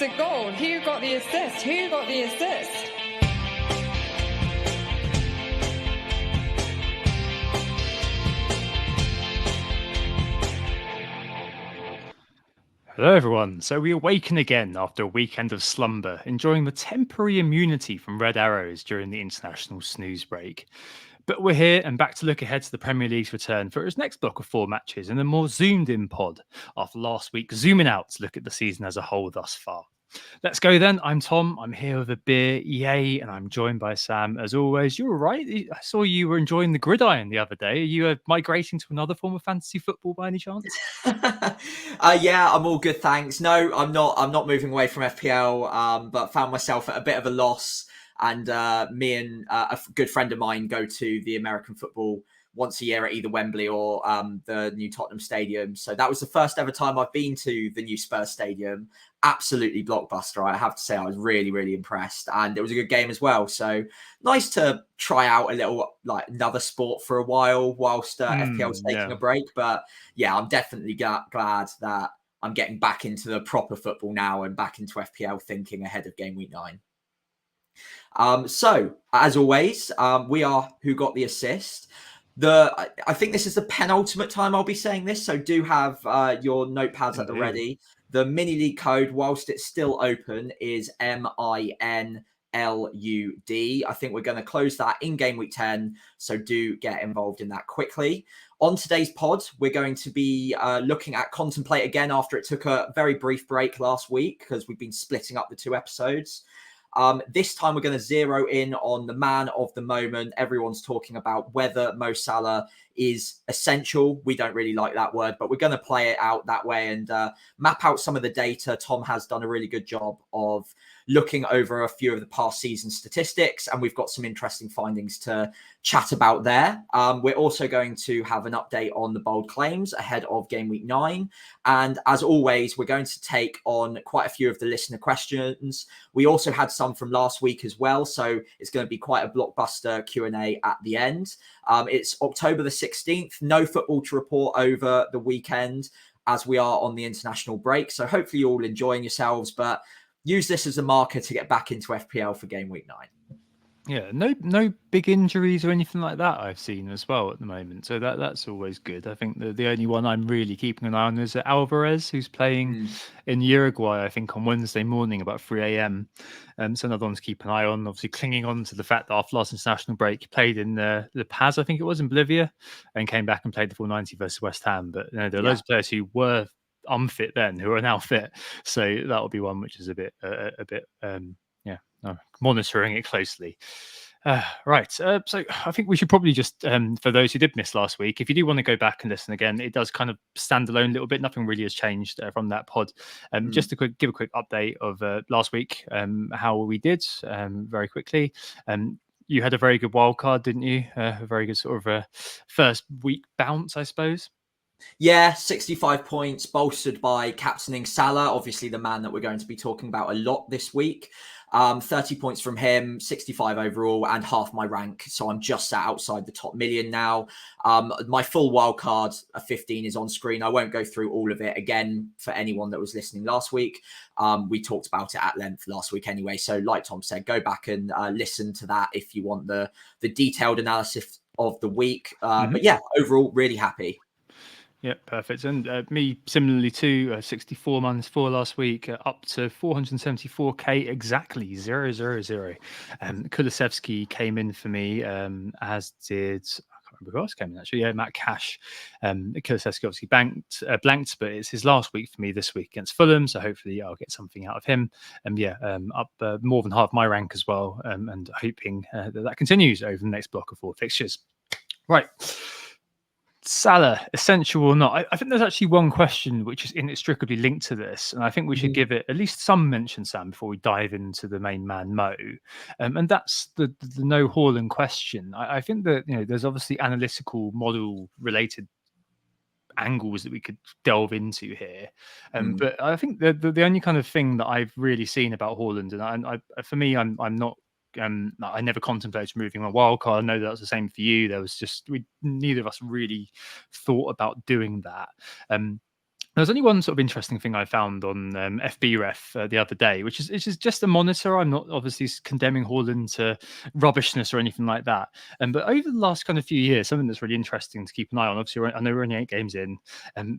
It's a goal. Who got the assist? Who got the assist? Hello everyone. So we awaken again after a weekend of slumber, enjoying the temporary immunity from red arrows during the international snooze break. But we're here and back to look ahead to the Premier League's return for its next block of 4 matches in a more zoomed in pod after last week zooming out to look at the season as a whole thus far. Let's go then. I'm Tom. I'm here with a beer, yay, and I'm joined by Sam as always. You're right. I saw you were enjoying the gridiron the other day. Are you migrating to another form of fantasy football by any chance? Yeah, I'm all good, thanks. No, I'm not. I'm not moving away from FPL. But found myself at a bit of a loss. And me and a good friend of mine go to the American football once a year at either Wembley or the new Tottenham Stadium. So that was the first ever time I've been to the new Spurs Stadium. Absolutely blockbuster. I have to say, I was really, really impressed, and it was a good game as well. So nice to try out a little like another sport for a while whilst FPL's taking a break. But yeah, I'm definitely glad that I'm getting back into the proper football now and back into FPL thinking ahead of game week 9. So as always, we are Who Got the Assist. I think this is the penultimate time I'll be saying this, so do have your notepads at the ready. The mini league code, whilst it's still open, is MINLUD. I think we're going to close that in game week 10, so do get involved in that quickly. On today's pod, we're going to be looking at Contemplate again after it took a very brief break last week because we've been splitting up the 2 episodes. This time we're going to zero in on the man of the moment. Everyone's talking about whether Mo Salah is essential. We don't really like that word, but we're going to play it out that way and map out some of the data. Tom has done a really good job of looking over a few of the past season statistics, and we've got some interesting findings to chat about there. We're also going to have an update on the bold claims ahead of game week 9. And as always, we're going to take on quite a few of the listener questions. We also had some from last week as well, so it's going to be quite a blockbuster Q&A at the end. It's October the 16th, no football to report over the weekend as we are on the international break. So hopefully you're all enjoying yourselves, but use this as a marker to get back into FPL for game week 9. Yeah, no big injuries or anything like that I've seen as well at the moment. So that's always good. I think the only one I'm really keeping an eye on is Alvarez, who's playing in Uruguay, I think, on Wednesday morning about 3 a.m. So another one to keep an eye on, obviously clinging on to the fact that after last international break, he played in the Paz, I think it was, in Bolivia, and came back and played the full 90 versus West Ham. But there are loads of players who were unfit then who are now fit. So that'll be one which is a bit monitoring it closely. Right. So I think we should probably just, for those who did miss last week, if you do want to go back and listen again, it does kind of stand alone a little bit. Nothing really has changed from that pod. Just to give a quick update of last week, how we did very quickly. You had a very good wild card, didn't you? A very good sort of first week bounce, I suppose. Yeah, 65 points, bolstered by captaining Salah, obviously the man that we're going to be talking about a lot this week. 30 points from him, 65 overall, and half my rank. So I'm just sat outside the top million now. My full wildcard, 15, is on screen. I won't go through all of it again for anyone that was listening last week. We talked about it at length last week anyway. So like Tom said, go back and listen to that if you want the detailed analysis of the week. But yeah, overall, really happy. Yeah, perfect. And me similarly too, 64 minus 4 last week, up to 474k exactly, 000. Kulusevski came in for me, as did, I can't remember who else came in actually. Yeah, Matt Cash. Kulusevski obviously blanked, but it's his last week for me this week against Fulham, so hopefully I'll get something out of him. Up more than half my rank as well, and hoping that continues over the next block of 4 fixtures. Right. Salah, essential or not? I think there's actually one question which is inextricably linked to this, and I think we should give it at least some mention, Sam, before we dive into the main man, Mo. And that's the no Haaland question. I think that there's obviously analytical model related angles that we could delve into here, but I think the only kind of thing that I've really seen about Haaland, and I for me, I'm not. I never contemplated moving my wild card. I know that's the same for you. There was just neither of us really thought about doing that. There's only one sort of interesting thing I found on FBref the other day, which is just a monitor. I'm not obviously condemning Haaland to rubbishness or anything like that. But over the last kind of few years, something that's really interesting to keep an eye on. Obviously, I know we're only 8 games in,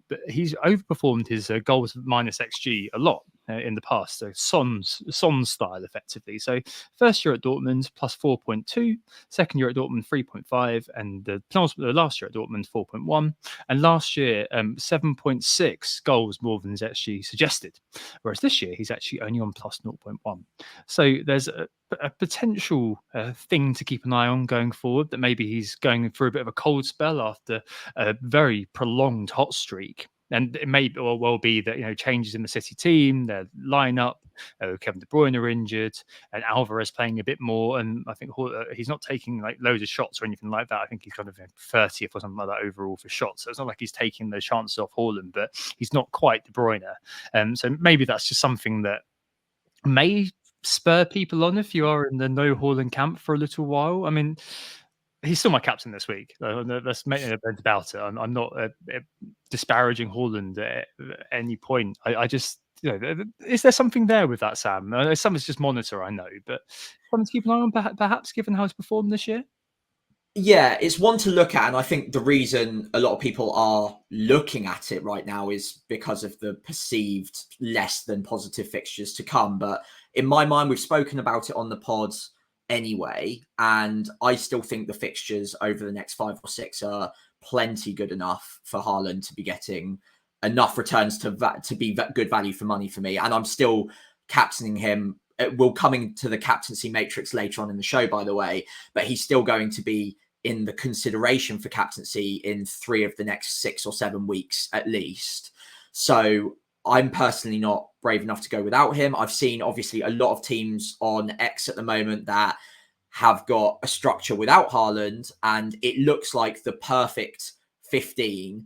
but he's overperformed his goals minus XG a lot in the past. So Son's style, effectively. So first year at Dortmund plus 4.2, second year at Dortmund 3.5, and the last year at Dortmund 4.1. And last year, 7.6 goals more than his XG suggested. Whereas this year, he's actually only on plus 0.1. So there's a potential thing to keep an eye on going forward, that maybe he's going through a bit of a cold spell after a very prolonged hot streak. And it may well be that, changes in the City team, their lineup, Kevin De Bruyne are injured, and Alvarez playing a bit more. And I think he's not taking like loads of shots or anything like that. I think he's kind of 30th or something like that overall for shots. So it's not like he's taking those chances off Haaland, but he's not quite De Bruyne. So maybe that's just something that may spur people on if you are in the no Haaland camp for a little while. I mean, he's still my captain this week. Let's make no bones about it. I'm not disparaging Haaland at any point. I just, is there something there with that, Sam? Something's just monitor, I know, but something to keep an eye on, perhaps, given how he's performed this year. Yeah, it's one to look at, and I think the reason a lot of people are looking at it right now is because of the perceived less than positive fixtures to come. But in my mind, we've spoken about it on the pods anyway, and I still think the fixtures over the next 5 or 6 are plenty good enough for Haaland to be getting enough returns to be good value for money for me. And I'm still captaining him. We'll come into the captaincy matrix later on in the show, by the way, but he's still going to be in the consideration for captaincy in 3 of the next 6 or 7 weeks at least. So I'm personally not brave enough to go without him. I've seen obviously a lot of teams on X at the moment that have got a structure without Haaland, and it looks like the perfect 15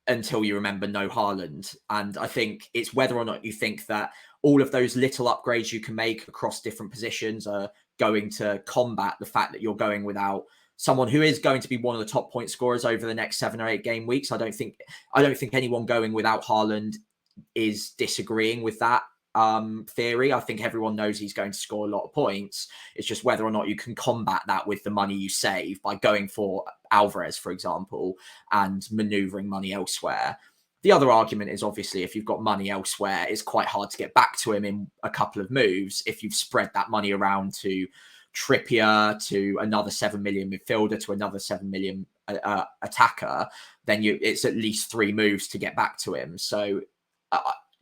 until you remember no Haaland. And I think it's whether or not you think that all of those little upgrades you can make across different positions are going to combat the fact that you're going without someone who is going to be one of the top point scorers over the next 7 or 8 game weeks. I don't think anyone going without Haaland is disagreeing with that theory. I think everyone knows he's going to score a lot of points. It's just whether or not you can combat that with the money you save by going for Alvarez, for example, and maneuvering money elsewhere. The other argument is obviously if you've got money elsewhere, it's quite hard to get back to him in a couple of moves. If you've spread that money around to Trippier, to another 7 million midfielder, to another 7 million attacker, then it's at least 3 moves to get back to him. So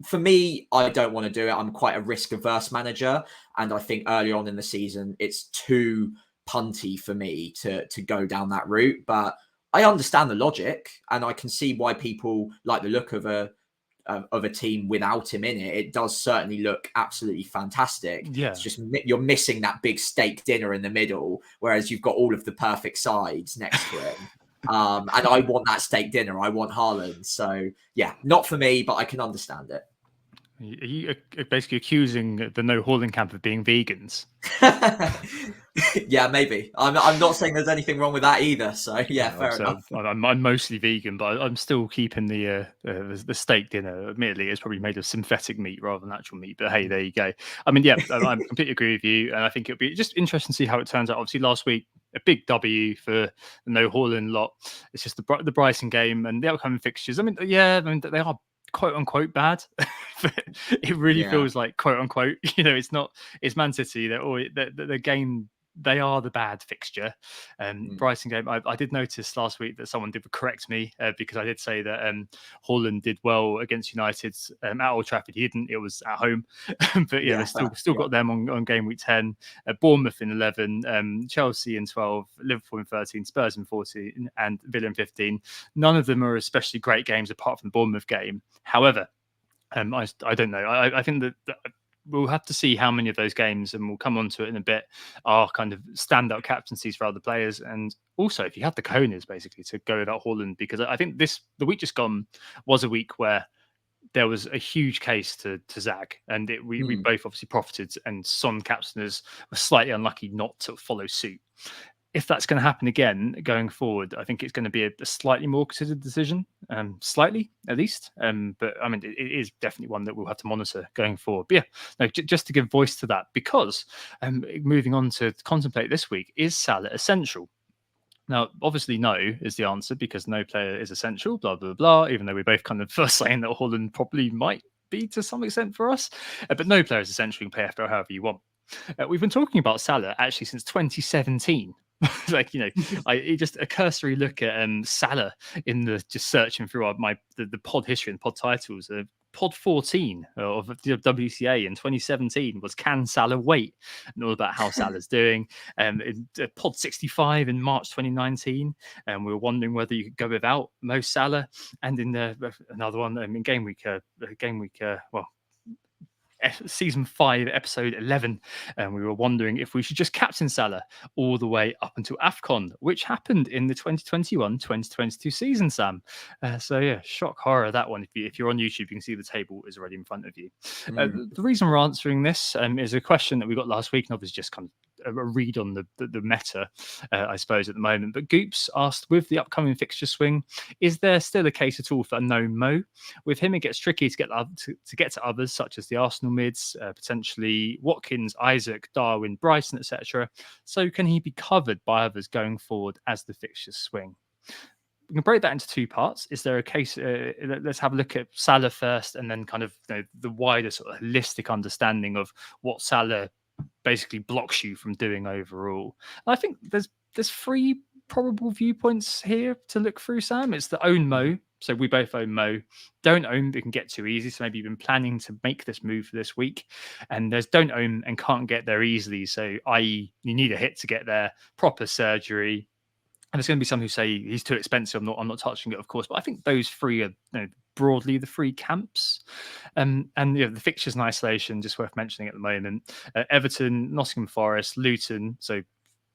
for me, I don't want to do it. I'm quite a risk-averse manager, and I think early on in the season, it's too punty for me to go down that route. But I understand the logic, and I can see why people like the look of a team without him in it. It does certainly look absolutely fantastic. Yeah. It's just you're missing that big steak dinner in the middle, whereas you've got all of the perfect sides next to him. And I want that steak dinner. I want Haaland. So yeah, not for me, but I can understand it. Are you basically accusing the no Haaland camp of being vegans? Yeah, maybe. I'm not saying there's anything wrong with that either. So yeah, fair enough. I'm mostly vegan, but I'm still keeping the steak dinner. Admittedly, it's probably made of synthetic meat rather than actual meat. But hey, there you go. I mean, yeah, I completely agree with you, and I think it'll be just interesting to see how it turns out. Obviously, last week a big W for the no Haaland lot. It's just the Brighton game and the upcoming fixtures. I mean, yeah, they are quote unquote bad. It really feels like quote unquote. It's Man City. The game. They are the bad fixture. Brighton game. I did notice last week that someone did correct me because I did say that Haaland did well against United at Old Trafford. He didn't. It was at home. But yeah, they still got them on game week 10. Bournemouth in 11, Chelsea in 12, Liverpool in 13, Spurs in 14, and Villa in 15. None of them are especially great games apart from the Bournemouth game. However, I don't know. I think that we'll have to see how many of those games, and we'll come on to it in a bit, are kind of standout captaincies for other players. And also, if you have the cojones, basically, to go without Haaland, because I think the week just gone was a week where there was a huge case to Zag, and we both obviously profited, and Son captainers were slightly unlucky not to follow suit. if that's going to happen again going forward, I think it's going to be a slightly more considered decision, slightly at least. But I mean, it is definitely one that we'll have to monitor going forward. But yeah, no, just to give voice to that, because moving on to contemplate this week, is Salah essential? Now, obviously, no is the answer, because no player is essential, blah, blah, blah, even though we both kind of first saying that Holland probably might be to some extent for us. But no player is essential. You can play however you want. We've been talking about Salah actually since 2017. Like, just a cursory look at Salah in the just searching through the pod history and pod titles. Pod 14 of the WCA in 2017 was "Can Salah wait?" and all about how Salah's doing. In pod 65 in March 2019, and we were wondering whether you could go without Mo Salah. And in another one in Gameweek, season 5 episode 11, and we were wondering if we should just captain Salah all the way up until AFCON, which happened in the 2021-2022 season, Sam. So yeah, shock horror, that one. If you're on YouTube, you can see the table is already in front of you. The reason we're answering this is a question that we got last week, and obviously just kind of a read on the meta, I suppose, at the moment. But Goops asked, with the upcoming fixture swing, is there still a case at all for no Mo? With him, it gets tricky to get to others, such as the Arsenal mids, potentially Watkins, Isaac, Darwin, Bryson, etc. So can he be covered by others going forward as the fixtures swing? We can break that into two parts. Is there a case? Let's have a look at Salah first, and then kind of the wider sort of holistic understanding of what Salah basically blocks you from doing overall. And I think there's 3 probable viewpoints here to look through, Sam. It's the own Mo. So we both own Mo. Don't own, it can get too easy. So maybe you've been planning to make this move for this week. And there's don't own and can't get there easily. So i.e. you need a hit to get there, proper surgery. And there's going to be some who say he's too expensive. I'm not touching it, of course. But I think those 3 are broadly the 3 camps. And the fixtures in isolation, just worth mentioning at the moment. Everton, Nottingham Forest, Luton. So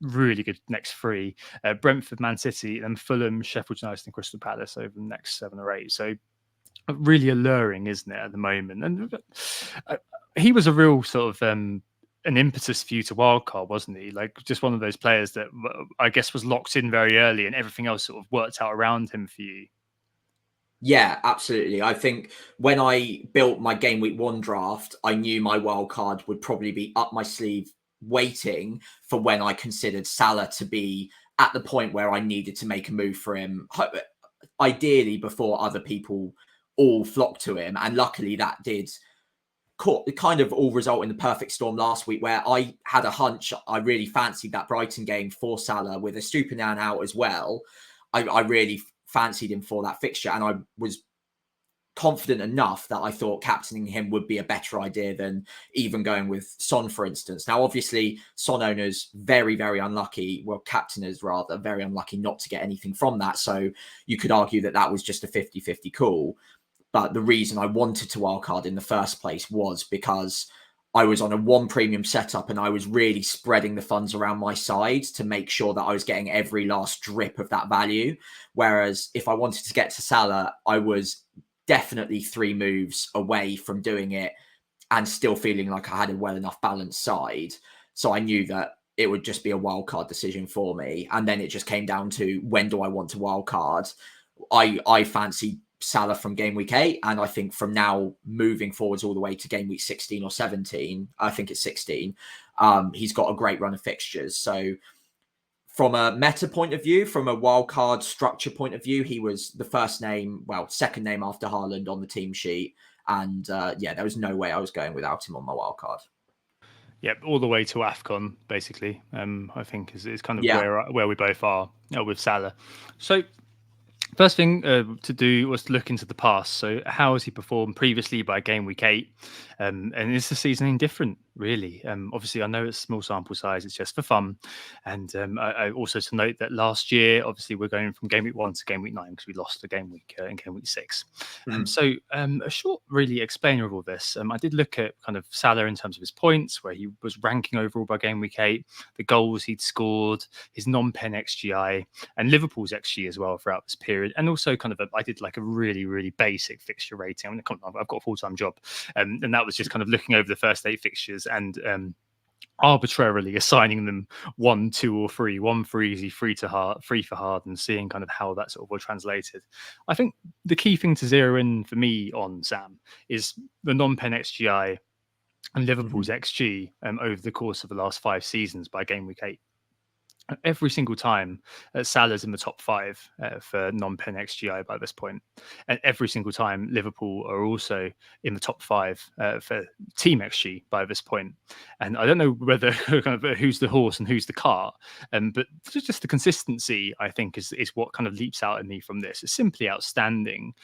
really good next 3. Brentford, Man City, and Fulham, Sheffield United, and Crystal Palace over the next 7 or 8. So really alluring, isn't it, at the moment? And he was a real sort of an impetus for you to wildcard, wasn't he? Like, just one of those players that I guess was locked in very early, and everything else sort of worked out around him for you. Yeah, absolutely. I think when I built my Game Week 1 draft, I knew my wildcard would probably be up my sleeve, waiting for when I considered Salah to be at the point where I needed to make a move for him, ideally before other people all flocked to him. And luckily that did kind of all result in the perfect storm last week, where I had a hunch. I really fancied that Brighton game for Salah with a Estupiñán out as well. I really fancied him for that fixture, and I was confident enough that I thought captaining him would be a better idea than even going with Son, for instance. Now, obviously, Son owners very, very unlucky. Well, captainers rather, very unlucky not to get anything from that. So you could argue that that was just a 50-50 call. But the reason I wanted to wildcard in the first place was because I was on a 1 premium setup, and I was really spreading the funds around my side to make sure that I was getting every last drip of that value. Whereas if I wanted to get to Salah, I was definitely 3 moves away from doing it and still feeling like I had a well enough balanced side. So I knew that it would just be a wildcard decision for me. And then it just came down to, when do I want to wildcard? I fancy Salah from game week 8, and I think from now moving forwards all the way to game week 16 or 17, I think it's 16, he's got a great run of fixtures. So from a meta point of view, from a wildcard structure point of view, he was the second name after Haaland on the team sheet. And there was no way I was going without him on my wildcard. Yep, all the way to AFCON, basically. I think is kind of where we both are with Salah. So first thing to do was to look into the past. So how has he performed previously by game week 8? And is the season different, really? Obviously, I know it's small sample size. It's just for fun. And I also to note that last year, obviously, we're going from game week 1 to game week 9 because we lost the game week in game week 6. So a short, really explainer of all this. I did look at kind of Salah in terms of his points, where he was ranking overall by game week 8, the goals he'd scored, his non-pen XGI, and Liverpool's XG as well throughout this period. And also kind of I did like a really, really basic fixture rating. I mean, I've got a full-time job. And that was just kind of looking over the first 8 fixtures and arbitrarily assigning them 1, 2, or 3, 1 for easy, 3 to hard, 3 for hard, and seeing kind of how that sort of all translated. I think the key thing to zero in for me on Sam is the non-pen XGI and Liverpool's XG over the course of the last 5 seasons by game week 8. Every single time Salah's in the top 5 for non-pen XGI by this point, and every single time Liverpool are also in the top 5 for team XG by this point. And I don't know whether kind of who's the horse and who's the cart, but just the consistency, I think, is what kind of leaps out at me from this. It's simply outstanding,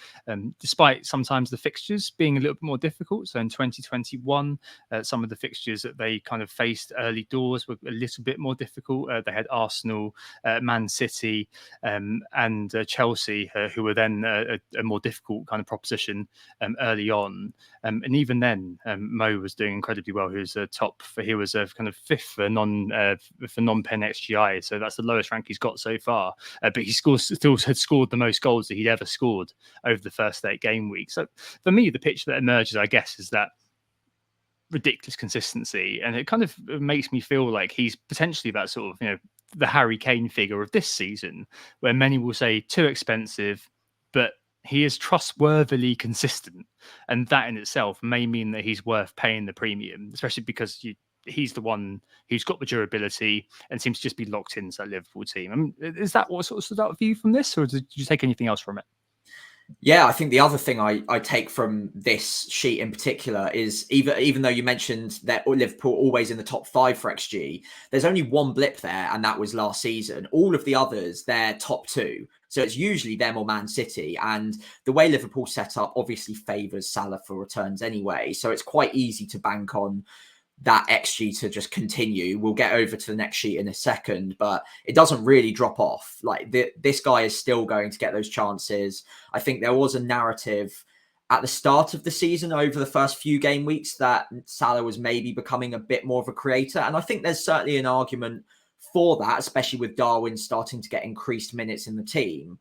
despite sometimes the fixtures being a little bit more difficult. So in 2021, some of the fixtures that they kind of faced early doors were a little bit more difficult. They had Arsenal, Man City, and Chelsea, who were then a more difficult kind of proposition early on. And even then, Mo was doing incredibly well. He was top for he was kind of 5th for non-pen XGI, so that's the lowest rank he's got so far. But he still had scored the most goals that he'd ever scored over the first 8 game weeks. So for me, the picture that emerges, I guess, is that ridiculous consistency, and it kind of makes me feel like he's potentially that sort of, the Harry Kane figure of this season, where many will say too expensive, but he is trustworthily consistent, and that in itself may mean that he's worth paying the premium, especially because he's the one who's got the durability and seems to just be locked into that Liverpool team. I mean, is that what sort of stood out for you from this, or did you take anything else from it? Yeah, I think the other thing I take from this sheet in particular is even though you mentioned that Liverpool always in the top 5 for XG, there's only one blip there, and that was last season. All of the others, they're top 2. So it's usually them or Man City. And the way Liverpool set up obviously favours Salah for returns anyway. So it's quite easy to bank on that XG to just continue. We'll get over to the next sheet in a second, but it doesn't really drop off. Like this guy is still going to get those chances. I think there was a narrative at the start of the season over the first few game weeks that Salah was maybe becoming a bit more of a creator. And I think there's certainly an argument for that, especially with Darwin starting to get increased minutes in the team.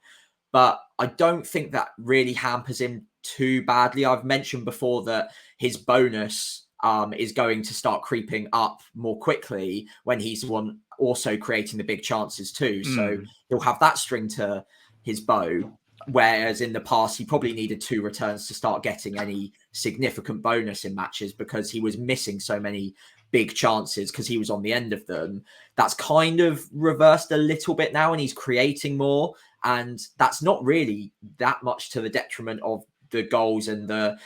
But I don't think that really hampers him too badly. I've mentioned before that his bonus is going to start creeping up more quickly when he's the one also creating the big chances too. So he'll have that string to his bow. Whereas in the past, he probably needed 2 returns to start getting any significant bonus in matches because he was missing so many big chances because he was on the end of them. That's kind of reversed a little bit now, and he's creating more. And that's not really that much to the detriment of the goals and the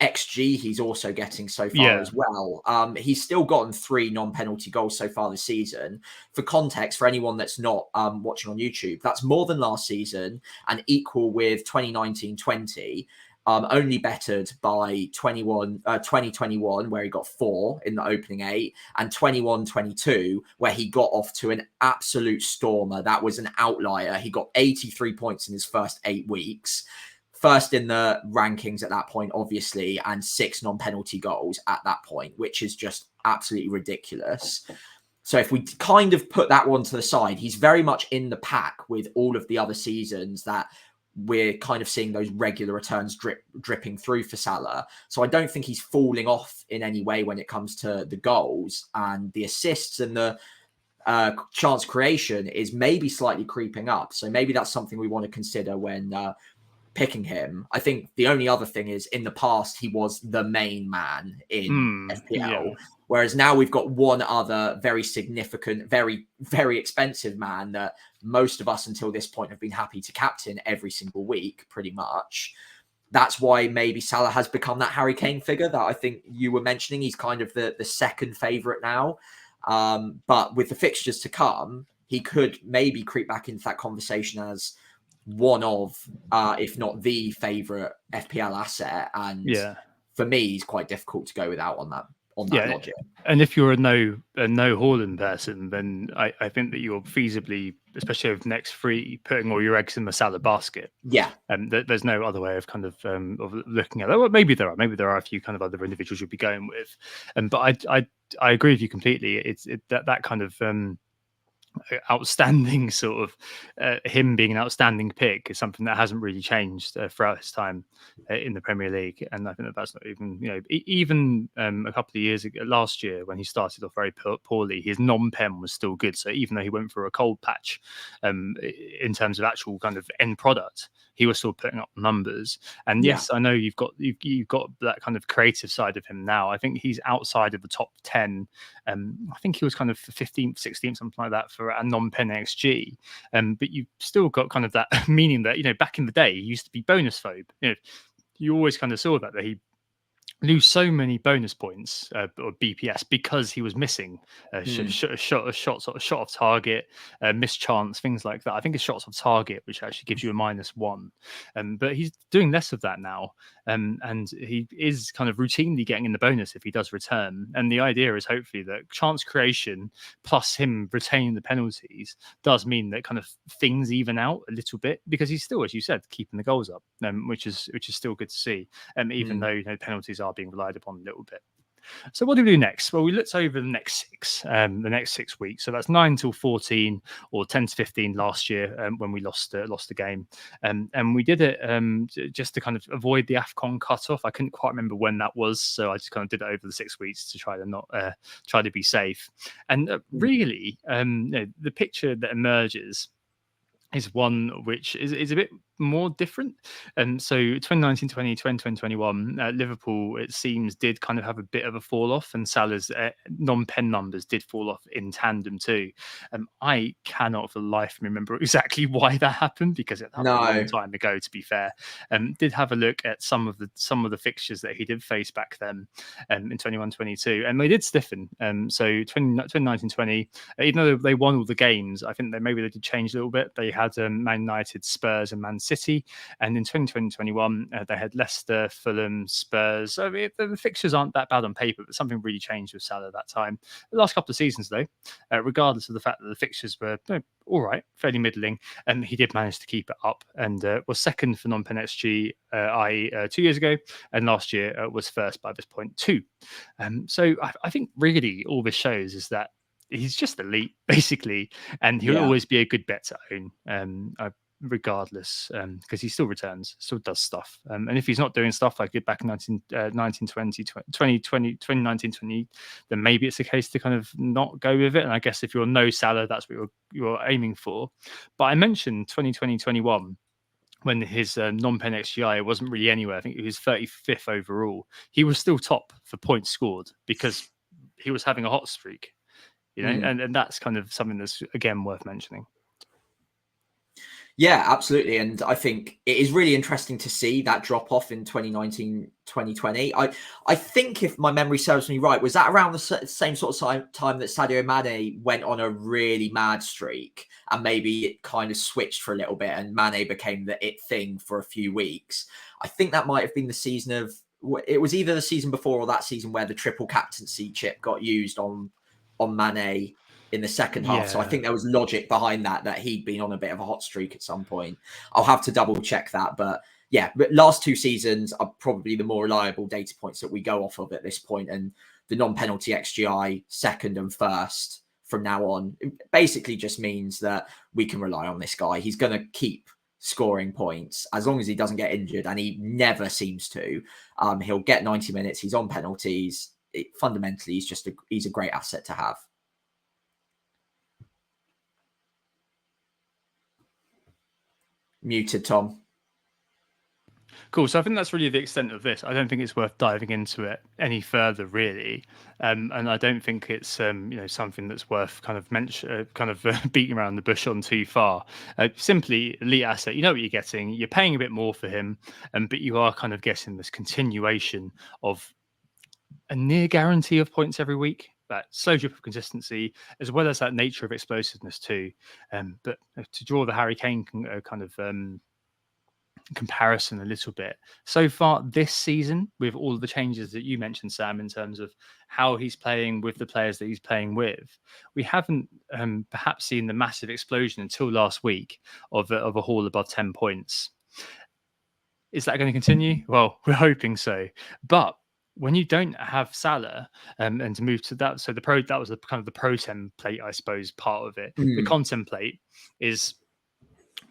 XG he's also getting so far as well. He's still gotten 3 non-penalty goals so far this season. For context, for anyone that's not watching on YouTube, that's more than last season and equal with 2019-20, only bettered by 2021, where he got 4 in the opening 8, and 21-22, where he got off to an absolute stormer. That was an outlier. He got 83 points in his first 8 weeks. First in the rankings at that point, obviously, and 6 non-penalty goals at that point, which is just absolutely ridiculous. So if we kind of put that one to the side, he's very much in the pack with all of the other seasons that we're kind of seeing those regular returns dripping through for Salah. So I don't think he's falling off in any way when it comes to the goals, and the assists and the chance creation is maybe slightly creeping up. So maybe that's something we want to consider when picking him. I think the only other thing is in the past he was the main man in FPL, whereas now we've got one other very significant, very, very expensive man that most of us until this point have been happy to captain every single week, pretty much. That's why maybe Salah has become that Harry Kane figure that I think you were mentioning. He's kind of the second favourite now. But with the fixtures to come, he could maybe creep back into that conversation as one of, if not the favourite FPL asset. And for me, he's quite difficult to go without on that logic. And if you're a no Haaland person, then I think that you're feasibly, especially over the next 3, putting all your eggs in the Salah basket. Yeah. There's no other way of kind of looking at that. Well, maybe there are a few kind of other individuals you'd be going with. But I agree with you completely. It's that kind of outstanding sort of him being an outstanding pick is something that hasn't really changed throughout his time in the Premier League. And I think that's not even, even a couple of years ago, last year when he started off very poorly, his non-pen was still good. So even though he went through a cold patch in terms of actual kind of end product, he was still putting up numbers. And yes, I know you've got that kind of creative side of him now. I think he's outside of the top 10. I think he was kind of 15th, 16th, something like that for a non-pen XG. But you've still got kind of that meaning that, back in the day, he used to be bonus phobe. You always kind of saw that he lose so many bonus points or BPS because he was missing a shot off target, missed chance, things like that. I think it's shots off target, which actually gives you a -1. But he's doing less of that now, and he is kind of routinely getting in the bonus if he does return. And the idea is hopefully that chance creation plus him retaining the penalties does mean that kind of things even out a little bit, because he's still, as you said, keeping the goals up, which is still good to see. Even though penalties are being relied upon a little bit. So what do we do next? Well, we looked over the next 6 weeks. So that's 9 till 14 or 10 to 15 last year when we lost the game. And we did it just to kind of avoid the AFCON cutoff. I couldn't quite remember when that was. So I just kind of did it over the 6 weeks to try to be safe. And really, the picture that emerges is one which is a bit more different. And so 2019-20, 2020-2021, Liverpool, it seems, did kind of have a bit of a fall off, and Salah's non-pen numbers did fall off in tandem too. I cannot for the life of me remember exactly why that happened, because that was a long time ago, to be fair. Did have a look at some of the fixtures that he did face back then in 21-22, and they did stiffen. So 2019-20, even though they won all the games, I think maybe they did change a little bit. They had Man United, Spurs and Man City, and in 2020-21 they had Leicester, Fulham, Spurs. So the fixtures aren't that bad on paper, but something really changed with Salah that time. The last couple of seasons, though, regardless of the fact that the fixtures were all right, fairly middling, and he did manage to keep it up, and was second for non-pen XG, 2 years ago, and last year was first by this point too. So I think really all this shows is that he's just elite, basically, and he'll always be a good bet to own. Regardless, because he still returns, still does stuff. And if he's not doing stuff like it back in 2019-20, then maybe it's a case to kind of not go with it. And I guess if you're no Salah, that's what you're aiming for. But I mentioned 2020-21 when his non-pen XGI wasn't really anywhere. I think he was 35th overall. He was still top for points scored because he was having a hot streak, and that's kind of something that's, again, worth mentioning. Yeah, absolutely. And I think it is really interesting to see that drop off in 2019-2020. I think, if my memory serves me right, was that around the same sort of time that Sadio Mane went on a really mad streak, and maybe it kind of switched for a little bit and Mane became the it thing for a few weeks. I think that might have been the season of, it was either the season before or that season where the triple captaincy chip got used on Mane in the second half. So I think there was logic behind that he'd been on a bit of a hot streak at some point. I'll have to double check that. But yeah, last 2 seasons are probably the more reliable data points that we go off of at this point. And the non-penalty XGI second and first from now on, it basically just means that we can rely on this guy. He's going to keep scoring points as long as he doesn't get injured, and he never seems to. He'll get 90 minutes. He's on penalties. Fundamentally, he's a great asset to have. Muted, Tom. Cool. So I think that's really the extent of this. I don't think it's worth diving into it any further, really, and I don't think it's something that's worth kind of beating around the bush on too far. Simply elite asset. You know what you're getting. You're paying a bit more for him, but you are kind of getting this continuation of a near guarantee of points every week. That slow drip of consistency, as well as that nature of explosiveness too. But to draw the Harry Kane comparison a little bit, so far this season, with all of the changes that you mentioned, Sam, in terms of how he's playing with the players that he's playing with, we haven't perhaps seen the massive explosion until last week of a haul above 10 points. Is that going to continue? Well, we're hoping so. But when you don't have Salah, and to move to that, so that was the kind of the pro template, I suppose, part of it. The contemplate is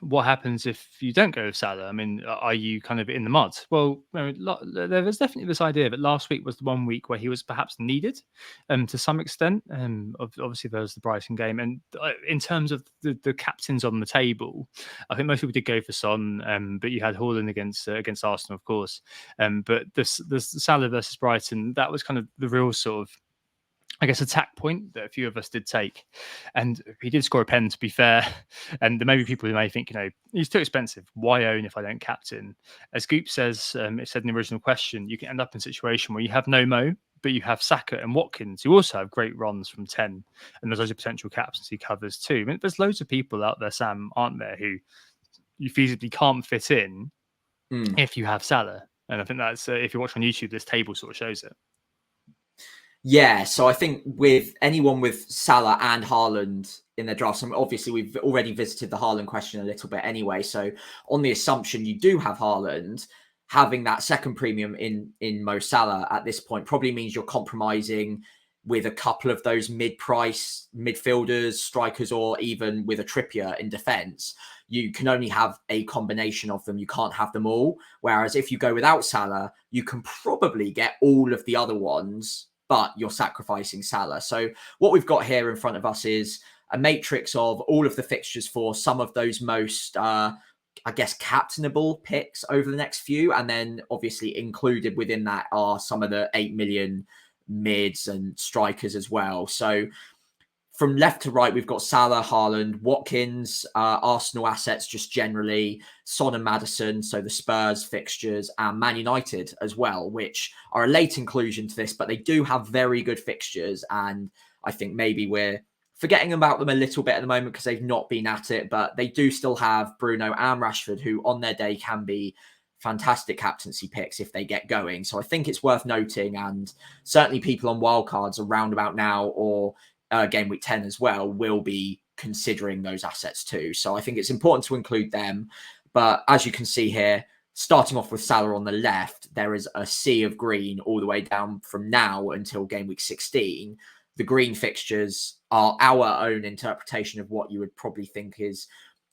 what happens if you don't go with Salah? I mean, are you kind of in the mud? Well, there was definitely this idea that last week was the one week where he was perhaps needed, to some extent. Obviously, there was the Brighton game, and in terms of the captains on the table, I think most people did go for Son, but you had Haaland against Arsenal, of course. But the Salah versus Brighton, that was kind of the real sort of, I guess, attack point that a few of us did take. And he did score a pen, to be fair. And there may be people who may think, he's too expensive. Why own if I don't captain? As Goop says, it said in the original question, you can end up in a situation where you have no Mo, but you have Saka and Watkins, who also have great runs from 10. And there's loads of potential captaincy covers too. I mean, there's loads of people out there, Sam, aren't there, who you feasibly can't fit in if you have Salah. And I think that's, if you watch on YouTube, this table sort of shows it. Yeah, so I think with anyone with Salah and Haaland in their drafts, and obviously we've already visited the Haaland question a little bit anyway. So on the assumption you do have Haaland, having that second premium in Mo Salah at this point probably means you're compromising with a couple of those mid-price midfielders, strikers, or even with a Trippier in defence. You can only have a combination of them. You can't have them all. Whereas if you go without Salah, you can probably get all of the other ones, but you're sacrificing Salah. So what we've got here in front of us is a matrix of all of the fixtures for some of those most, I guess, captainable picks over the next few. And then obviously included within that are some of the 8 million mids and strikers as well. So from left to right, we've got Salah, Haaland, Watkins, Arsenal assets just generally, Son and Maddison, so the Spurs fixtures, and Man United as well, which are a late inclusion to this, but they do have very good fixtures. And I think maybe we're forgetting about them a little bit at the moment because they've not been at it, but they do still have Bruno and Rashford, who on their day can be fantastic captaincy picks if they get going. So I think it's worth noting, and certainly people on wildcards around about now or game week 10 as well will be considering those assets too. So I think it's important to include them. But as you can see here, starting off with Salah on the left, there is a sea of green all the way down from now until game week 16. The green fixtures are our own interpretation of what you would probably think is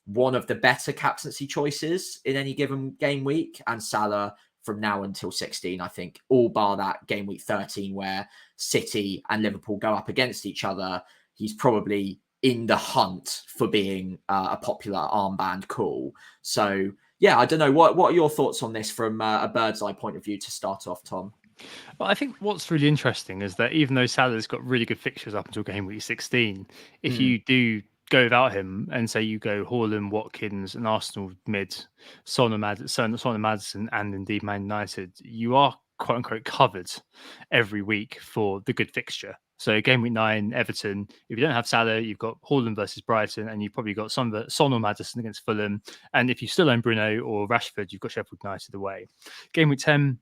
one of the better captaincy choices in any given game week. And Salah from now until 16, I think, all bar that game week 13 where City and Liverpool go up against each other, he's probably in the hunt for being a popular armband call. So, yeah, I don't know. What are your thoughts on this from a bird's eye point of view to start off, Tom? Well, I think what's really interesting is that even though Salah's got really good fixtures up until game week 16, if you do go without him and say you go Haaland, Watkins, and Arsenal mid, Son and Maddison, and indeed Man United, you are quote unquote covered every week for the good fixture. So game week 9, Everton. If you don't have Salah, you've got Haaland versus Brighton, and you've probably got Son or Maddison against Fulham. And if you still own Bruno or Rashford, you've got Sheffield United away. Game week 10.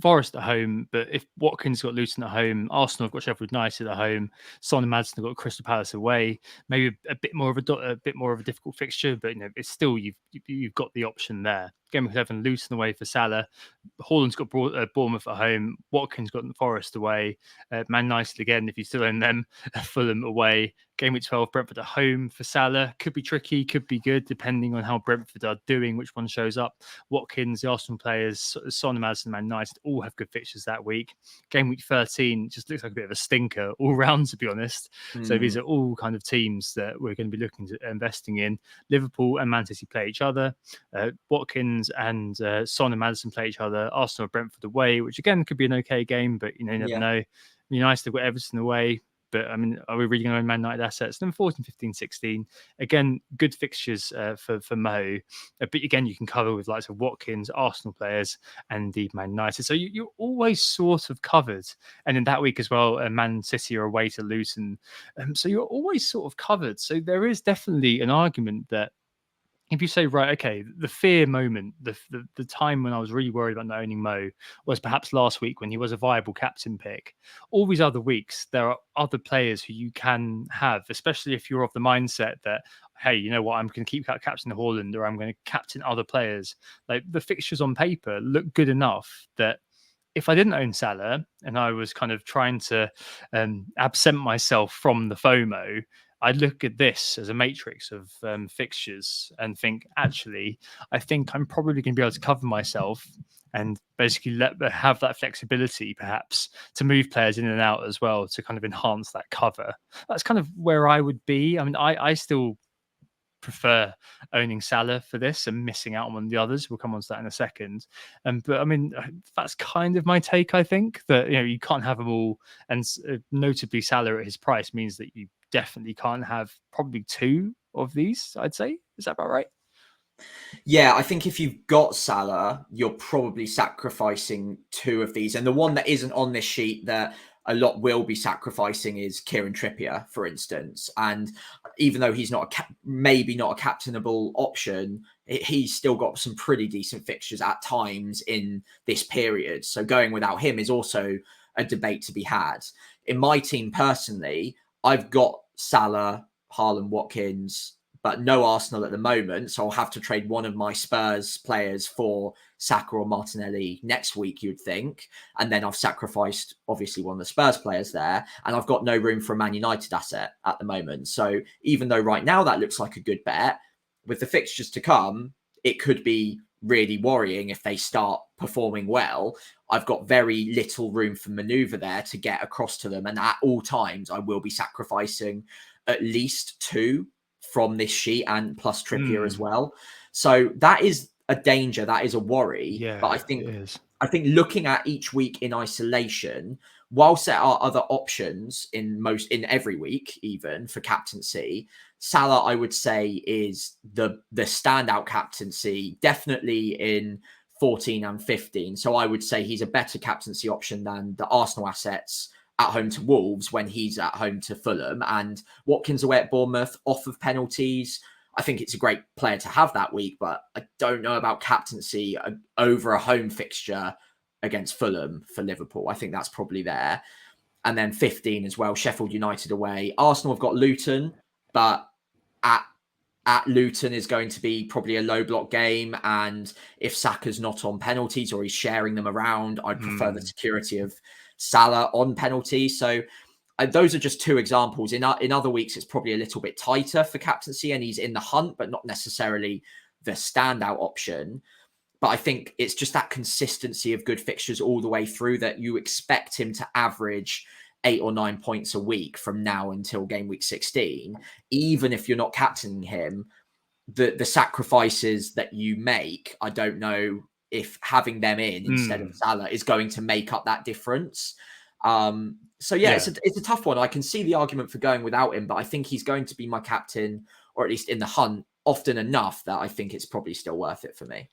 Forest at home, but if Watkins got Luton at home, Arsenal have got Sheffield United at home, Son and Maddison have got Crystal Palace away. Maybe a bit more of a difficult fixture, but it's still you've got the option there. Game week 11, Luton away for Salah. Haaland's got Bournemouth at home. Watkins got Forest away. Man United again, if you still own them. Fulham away. Game week 12, Brentford at home for Salah. Could be tricky, could be good, depending on how Brentford are doing, which one shows up. Watkins, the Arsenal players, Son and Maddison, Man United all have good fixtures that week. Game week 13 just looks like a bit of a stinker all round, to be honest. So these are all kind of teams that we're going to be looking to investing in. Liverpool and Man City play each other. Watkins and Son and Maddison play each other. Arsenal and Brentford away, which again could be an okay game, but you never know. United have got Everton away. But I mean, are we really going to own Man United assets? Then 14, 15, 16. Again, good fixtures for Mo. But again, you can cover with likes of Watkins, Arsenal players, and indeed Man United. So you're always sort of covered. And in that week as well, Man City are away to Luton. So you're always sort of covered. So there is definitely an argument that if you say, right, okay, the fear moment, the time when I was really worried about not owning Mo was perhaps last week when he was a viable captain pick. All these other weeks, there are other players who you can have, especially if you're of the mindset that, hey, you know what, I'm going to keep captain Haaland or I'm going to captain other players. Like the fixtures on paper look good enough that if I didn't own Salah and I was kind of trying to absent myself from the FOMO, I'd look at this as a matrix of fixtures and think, actually, I think I'm probably going to be able to cover myself and basically have that flexibility, perhaps, to move players in and out as well to kind of enhance that cover. That's kind of where I would be. I mean, I still prefer owning Salah for this and missing out on one of the others. We'll come on to that in a second. But I mean, that's kind of my take. I think that you can't have them all, and notably Salah at his price means that you definitely can't have probably two of these. I'd say, is that about right? Yeah, I think if you've got Salah, you're probably sacrificing two of these. And the one that isn't on this sheet that a lot will be sacrificing is Kieran Trippier, for instance. And even though he's not maybe not a captainable option, he's still got some pretty decent fixtures at times in this period. So going without him is also a debate to be had. In my team personally, I've got Salah, Haaland, Watkins, but no Arsenal at the moment. So I'll have to trade one of my Spurs players for Saka or Martinelli next week, you'd think. And then I've sacrificed, obviously, one of the Spurs players there. And I've got no room for a Man United asset at the moment. So even though right now that looks like a good bet, with the fixtures to come, it could be really worrying if they start performing well. I've got very little room for maneuver there to get across to them. And at all times, I will be sacrificing at least two from this sheet and plus Trippier as well. So that is a danger. That is a worry. Yeah, but I think looking at each week in isolation, whilst there are other options in every week, even for captaincy, Salah, I would say, is the standout captaincy, definitely in 14 and 15. So I would say he's a better captaincy option than the Arsenal assets at home to Wolves when he's at home to Fulham, and Watkins away at Bournemouth off of penalties. I think it's a great player to have that week, but I don't know about captaincy over a home fixture against Fulham for Liverpool. I think that's probably there. And then 15 as well, Sheffield United away. Arsenal have got Luton, but at Luton is going to be probably a low block game. And if Saka's not on penalties or he's sharing them around, I'd prefer the security of Salah on penalties. So those are just two examples. In other weeks, it's probably a little bit tighter for captaincy and he's in the hunt, but not necessarily the standout option. But I think it's just that consistency of good fixtures all the way through that you expect him to average 8 or 9 points a week from now until game week 16. Even if you're not captaining him, the sacrifices that you make, I don't know if having them in instead of Salah is going to make up that difference. So yeah, it's a tough one. I can see the argument for going without him, but I think he's going to be my captain, or at least in the hunt, often enough that I think it's probably still worth it for me.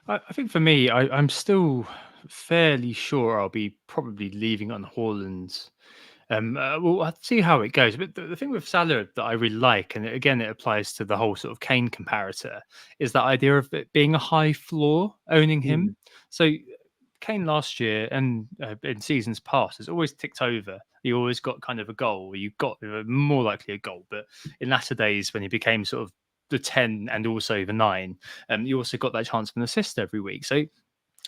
I think for me, I'm still fairly sure I'll be probably leaving on Haaland. Well, I'll see how it goes. But the thing with Salah that I really like, and again, it applies to the whole sort of Kane comparator, is that idea of it being a high floor, owning him. So Kane last year and in seasons past has always ticked over. He always got kind of a goal. You got more likely a goal, but in latter days when he became sort of the 10 and also the 9, you also got that chance of an assist every week. So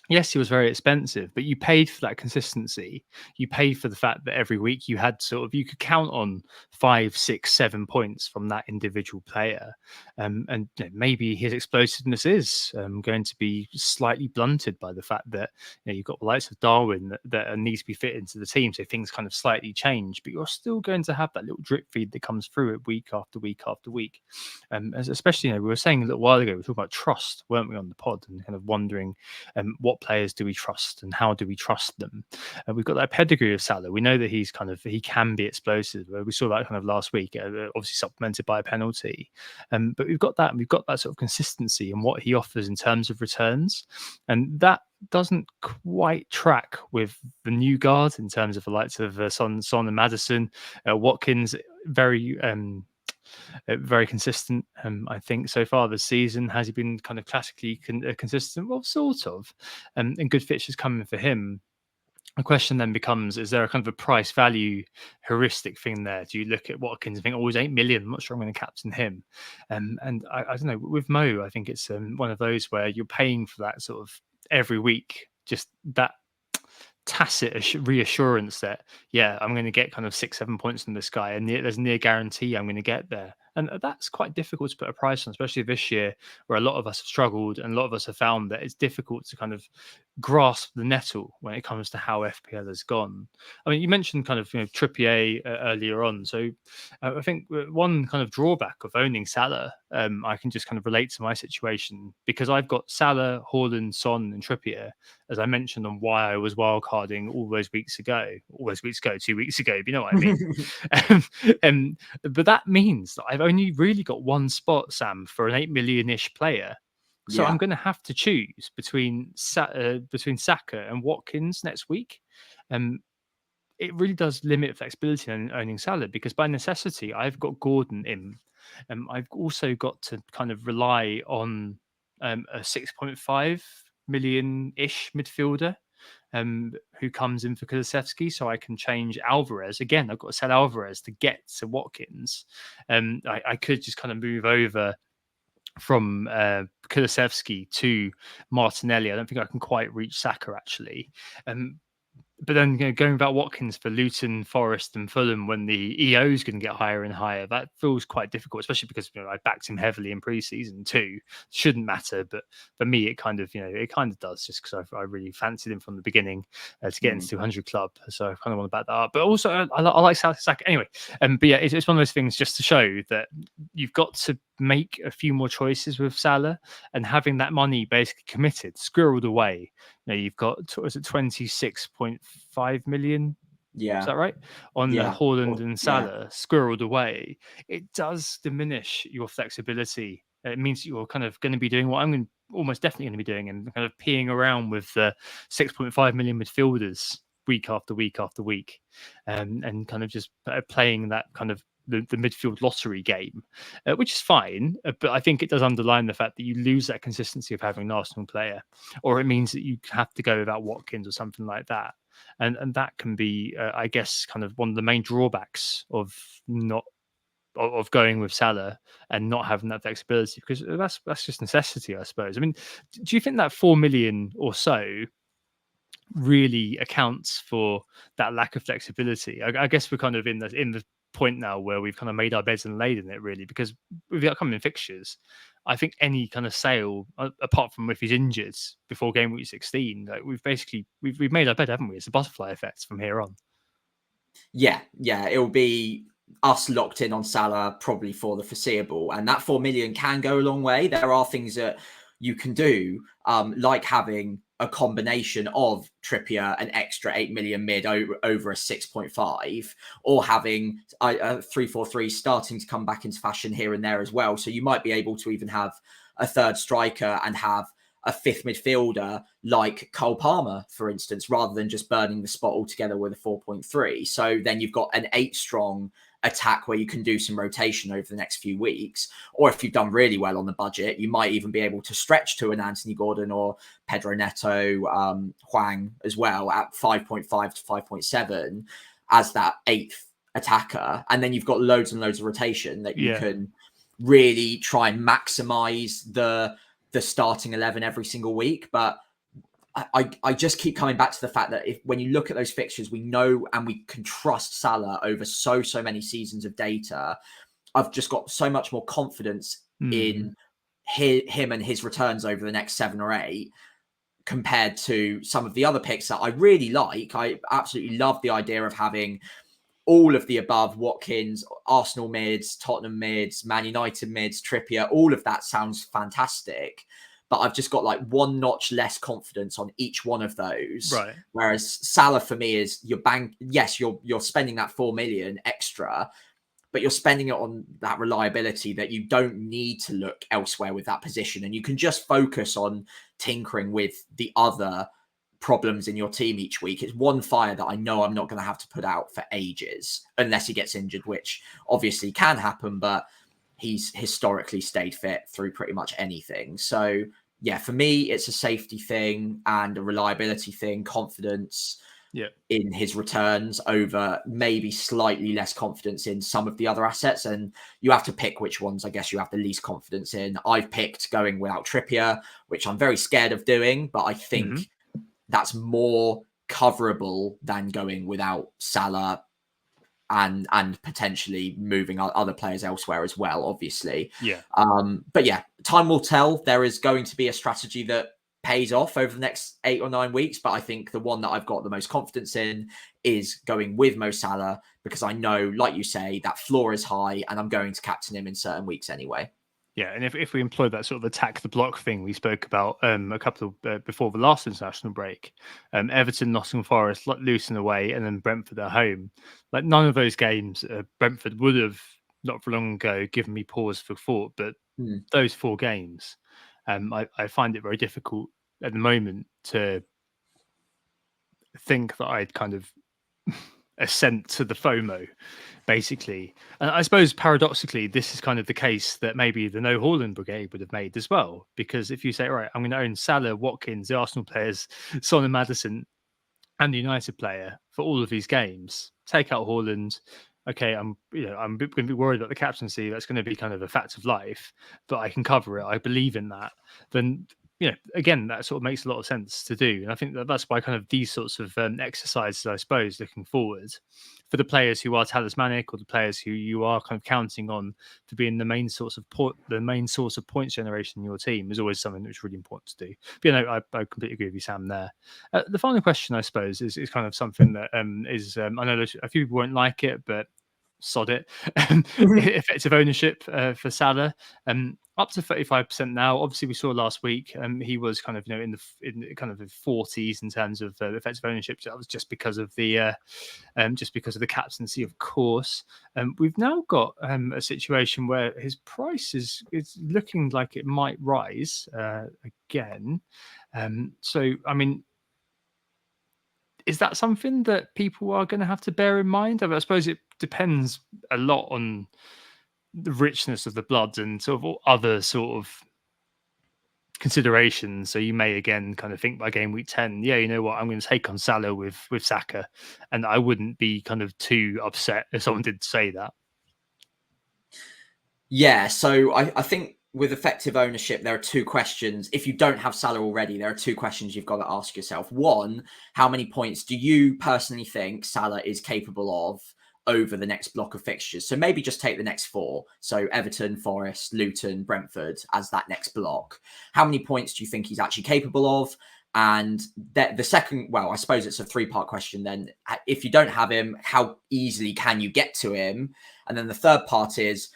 yes, he was very expensive, but you paid for that consistency. You paid for the fact that every week you could count on 5, 6, 7 points from that individual player. And maybe his explosiveness is going to be slightly blunted by the fact that you've got the likes of Darwin that needs to be fit into the team. So things kind of slightly change, but you're still going to have that little drip feed that comes through it week after week after week. Especially, we were saying a little while ago, we were talking about trust, weren't we, on the pod, and kind of wondering what players do we trust and how do we trust them. We've got that pedigree of Salah. We know that he can be explosive. We saw that kind of last week, obviously supplemented by a penalty. But we've got that sort of consistency in what he offers in terms of returns, and that doesn't quite track with the new guard in terms of the likes of Son and Maddison. Watkins very consistent. I think so far this season. Has he been kind of classically consistent? Well, sort of. And good fixtures coming for him. The question then becomes, is there a kind of a price value heuristic thing there? Do you look at Watkins and think, he's 8 million, I'm not sure I'm going to captain him? And I don't know, with Mo, I think it's one of those where you're paying for that sort of every week, just that tacit reassurance that, yeah, I'm going to get kind of 6-7 points from this guy, and there's near guarantee I'm going to get there. And that's quite difficult to put a price on, especially this year, where a lot of us have struggled and a lot of us have found that it's difficult to kind of grasp the nettle when it comes to how FPL has gone. I mean, you mentioned kind of, Trippier earlier on. So I think one kind of drawback of owning Salah, I can just kind of relate to my situation, because I've got Salah, Haaland, Son, and Trippier, as I mentioned on why I was wildcarding all those weeks ago, 2 weeks ago, if you know what I mean. But that means that I've only really got one spot, Sam, for an 8 million-ish player. So I'm going to have to choose between Saka and Watkins next week. It really does limit flexibility in owning Salah, because by necessity, I've got Gordon in. I've also got to kind of rely on a 6.5 million-ish midfielder who comes in for Kulusevski, so I can change Alvarez. Again, I've got to sell Alvarez to get to Watkins. I could just kind of move over from Kulusevski to Martinelli. I don't think I can quite reach Saka, actually. But then going about Watkins for Luton, Forest, and Fulham when the EO is going to get higher and higher, that feels quite difficult, especially because I backed him heavily in pre-season too. Shouldn't matter, but for me, it kind of does, just because I really fancied him from the beginning to get into the 200 club. So I kind of want to back that up. But also, I like Saka anyway. But yeah, it's one of those things just to show that you've got to make a few more choices with Salah, and having that money basically committed, squirreled away. You've got, was it 26.5 million? Yeah. Is that right? On Yeah. Haaland and Salah, squirreled away. It does diminish your flexibility. It means you're kind of going to be doing what I'm almost definitely going to be doing, and kind of peeing around with the 6.5 million midfielders week after week after week, and kind of just playing that kind of the midfield lottery game, which is fine. But I think it does underline the fact that you lose that consistency of having an Arsenal player, or it means that you have to go without Watkins or something like that. And that can be, I guess, kind of one of the main drawbacks of going with Salah and not having that flexibility, because that's just necessity, I suppose. I mean, do you think that 4 million or so really accounts for that lack of flexibility? I guess we're kind of in the point now where we've kind of made our beds and laid in it, really, because with the upcoming fixtures, I think any kind of sale, apart from if he's injured before game week 16, like we've made our bed, haven't we? It's a butterfly effect from here on. Yeah, it'll be us locked in on Salah probably for the foreseeable, and that 4 million can go a long way. There are things that you can do, like having a combination of Trippier, an extra 8 million mid over a 6.5, or having a 3-4-3 starting to come back into fashion here and there as well. So you might be able to even have a third striker and have a fifth midfielder like Cole Palmer, for instance, rather than just burning the spot altogether with a 4.3. So then you've got an 8-strong attack where you can do some rotation over the next few weeks. Or if you've done really well on the budget, you might even be able to stretch to an Anthony Gordon or Pedro Neto, Hwang as well at 5.5 to 5.7 as that 8th attacker. And then you've got loads and loads of rotation that you can really try and maximize the starting 11 every single week. But I just keep coming back to the fact that when you look at those fixtures, we know and we can trust Salah over so many seasons of data. I've just got so much more confidence in him and his returns over the next 7 or 8 compared to some of the other picks that I really like. I absolutely love the idea of having all of the above: Watkins, Arsenal mids, Tottenham mids, Man United mids, Trippier. All of that sounds fantastic. But I've just got like one notch less confidence on each one of those. Right. Whereas Salah for me is your bank. Yes, you're spending that 4 million extra, but you're spending it on that reliability that you don't need to look elsewhere with that position. And you can just focus on tinkering with the other problems in your team each week. It's one fire that I know I'm not going to have to put out for ages unless he gets injured, which obviously can happen, but he's historically stayed fit through pretty much anything. So yeah, for me, it's a safety thing and a reliability thing, confidence in his returns over maybe slightly less confidence in some of the other assets. And you have to pick which ones, I guess, you have the least confidence in. I've picked going without Trippier, which I'm very scared of doing, but I think that's more coverable than going without Salah and potentially moving other players elsewhere as well, obviously. Yeah. But yeah, time will tell. There is going to be a strategy that pays off over the next 8 or 9 weeks, but I think the one that I've got the most confidence in is going with Mo Salah, because I know, like you say, that floor is high and I'm going to captain him in certain weeks anyway. Yeah, and if we employ that sort of attack the block thing we spoke about a couple of before the last international break, Everton, Nottingham Forest, Luton away, and then Brentford at home. Like, none of those games, Brentford would have not for long ago given me pause for thought, but those 4 games, I find it very difficult at the moment to think that I'd kind of assent to the FOMO, basically. And I suppose paradoxically, this is kind of the case that maybe the no Haaland brigade would have made as well. Because if you say, all right, I'm going to own Salah, Watkins, the Arsenal players, Son and Maddison, and the United player for all of these games, take out Haaland. Okay, I'm going to be worried about the captaincy. That's going to be kind of a fact of life, but I can cover it. I believe in that. Then, again, that sort of makes a lot of sense to do. And I think that's why kind of these sorts of exercises, I suppose, looking forward for the players who are talismanic, or the players who you are kind of counting on to be in the main source of points generation in your team, is always something that's really important to do. But I completely agree with you, Sam, there. The final question, I suppose, is kind of something that is I know a few people won't like it, but sod it. Effective ownership for Salah, up to 35% now. Obviously, we saw last week he was kind of in kind of the 40s in terms of effective ownership. So that was just because of the captaincy, of course. We've now got a situation where his price is looking like it might rise again. So, I mean, is that something that people are going to have to bear in mind? I suppose it depends a lot on the richness of the blood and sort of other sort of considerations. So you may again kind of think by game week 10, yeah, you know what, I'm going to take on Salah with Saka, and I wouldn't be kind of too upset if someone did say that. Yeah, so I think with effective ownership, there are 2 questions. If you don't have Salah already, there are 2 questions you've got to ask yourself. One, how many points do you personally think Salah is capable of over the next block of fixtures? So maybe just take the next 4. So Everton, Forest, Luton, Brentford as that next block. How many points do you think he's actually capable of? And the second, well, I suppose it's a 3-part question then. If you don't have him, how easily can you get to him? And then the third part is,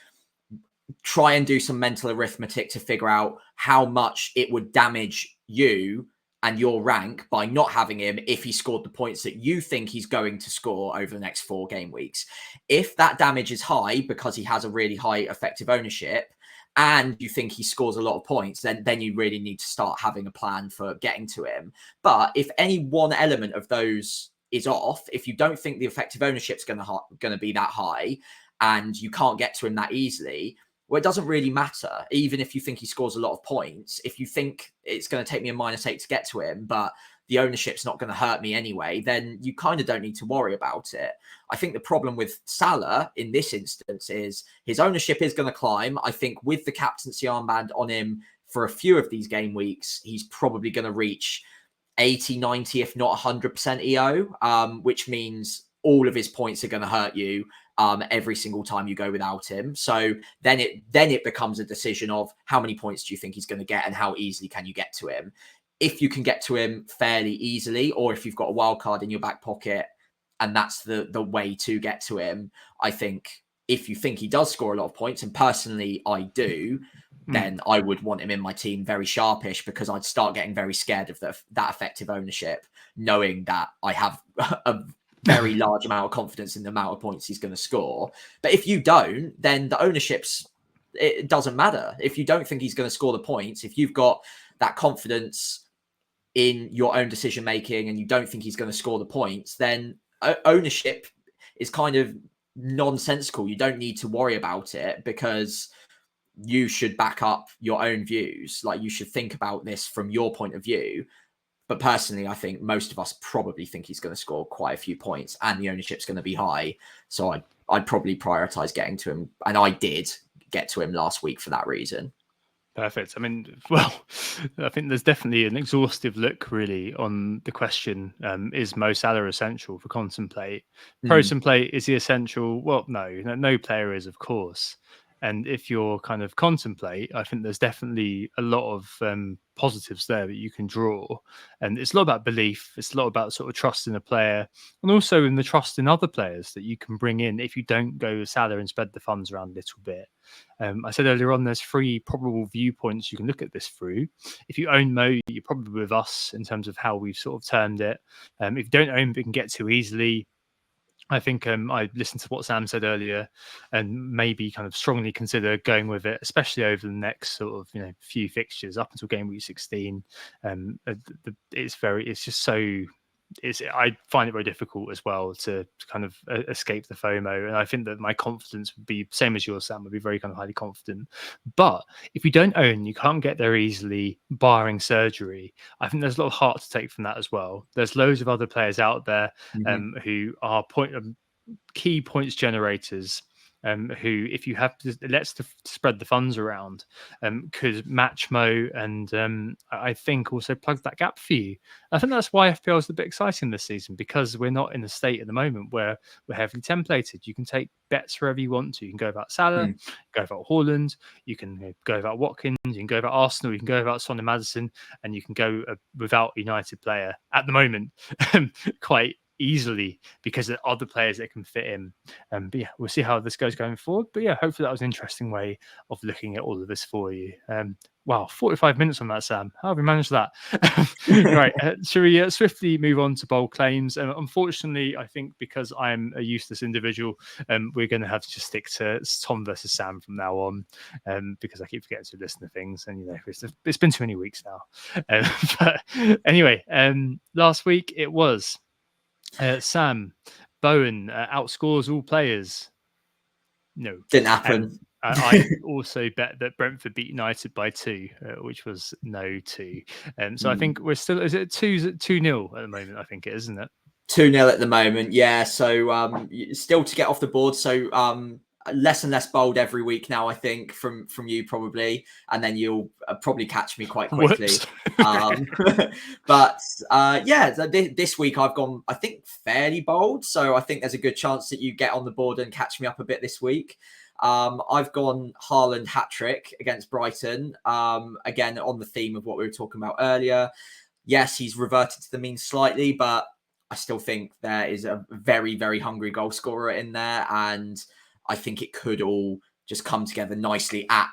try and do some mental arithmetic to figure out how much it would damage you and your rank by not having him if he scored the points that you think he's going to score over the next 4 game weeks. If that damage is high because he has a really high effective ownership and you think he scores a lot of points, then you really need to start having a plan for getting to him. But if any one element of those is off, if you don't think the effective ownership is going to be that high and you can't get to him that easily, well, it doesn't really matter. Even if you think he scores a lot of points, if you think it's going to take me a -8 to get to him, but the ownership's not going to hurt me anyway, then you kind of don't need to worry about it. I think the problem with Salah in this instance is his ownership is going to climb. I think with the captaincy armband on him for a few of these game weeks, he's probably going to reach 80, 90, if not 100% EO, which means all of his points are going to hurt you every single time you go without him. So then it becomes a decision of how many points do you think he's going to get and how easily can you get to him. If you can get to him fairly easily, or if you've got a wild card in your back pocket and that's the way to get to him, I think if you think he does score a lot of points, and personally I do, then I would want him in my team very sharpish, because I'd start getting very scared of that effective ownership, knowing that I have a very large amount of confidence in the amount of points he's going to score. But if you don't, then the it doesn't matter. If you don't think he's going to score the points, if you've got that confidence in your own decision making and you don't think he's going to score the points, then ownership is kind of nonsensical. You don't need to worry about it, because you should back up your own views. Like, you should think about this from your point of view. But personally, I think most of us probably think he's going to score quite a few points and the ownership's going to be high. So I'd probably prioritize getting to him. And I did get to him last week for that reason. Perfect. I mean, well, I think there's definitely an exhaustive look really on the question, is Mo Salah essential for Contemplate? Mm, Protemplate, is he essential? Well, no player is, of course. And if you're kind of Contemplate, I think there's definitely a lot of positives there that you can draw. And it's a lot about belief. It's a lot about sort of trust in a player, and also in the trust in other players that you can bring in if you don't go with Salah and spread the funds around a little bit. I said earlier on, there's three probable viewpoints you can look at this through. If you own Mo, you're probably with us in terms of how we've sort of termed it. If you don't own, we can get too easily. I think I listened to what Sam said earlier, and maybe kind of strongly consider going with it, especially over the next sort of few fixtures up until game week 16. It's just so I find it very difficult as well to kind of escape the FOMO, and I think that my confidence would be same as yours, Sam. Would be very kind of highly confident. But if you don't own, you can't get there easily, barring surgery. I think there's a lot of heart to take from that as well. There's loads of other players out there mhm. who are key points generators, who, if you have to, let's spread the funds around, could match Mo, and I think also plug that gap for you. I think that's why FPL is a bit exciting this season, because we're not in a state at the moment where we're heavily templated. You can take bets wherever you want to. You can go about Salah, Mm. go about Haaland, you can go about Watkins, you can go about Arsenal, you can go about Son and Madison, and you can go without United player at the moment quite easily, because there are other players that can fit in. But yeah, we'll see how this goes going forward. But yeah, hopefully that was an interesting way of looking at all of this for you. Wow, 45 minutes on that, Sam. How have we managed that? Right, shall we swiftly move on to bold claims? Unfortunately, I think because I'm a useless individual, we're going to have to just stick to Tom versus Sam from now on, because I keep forgetting to listen to things, and it's been too many weeks now. But anyway, last week it was Sam Bowen outscores all players. No. Didn't happen. I also bet that Brentford beat United by 2, which was no 2. So I think we're still, is it 2-0 at the moment? I think it is, isn't it? 2-0 at the moment, yeah. So still to get off the board. So less and less bold every week now, I think, from you probably, and then you'll probably catch me quite quickly. But yeah, this week I've gone, I think, fairly bold. So I think there's a good chance that you get on the board and catch me up a bit this week. I've gone Haaland hat-trick against Brighton. Again, on the theme of what we were talking about earlier. Yes, he's reverted to the mean slightly, but I still think there is a very, very hungry goal scorer in there. And I think it could all just come together nicely at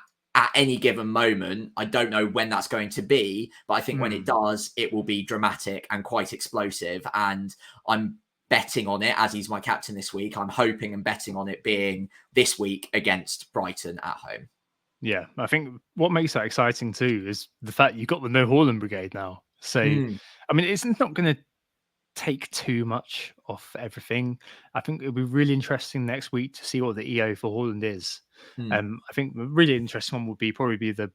any given moment. I don't know when that's going to be, but I think when it does, it will be dramatic and quite explosive. And I'm betting on it, as he's my captain this week. I'm hoping and betting on it being this week against Brighton at home. Yeah, I think what makes that exciting too is the fact you've got the No Haaland brigade now. So, I mean, it's not going to take too much off everything. I think it'll be really interesting next week to see what the EO for Haaland is. I think the really interesting one would probably be the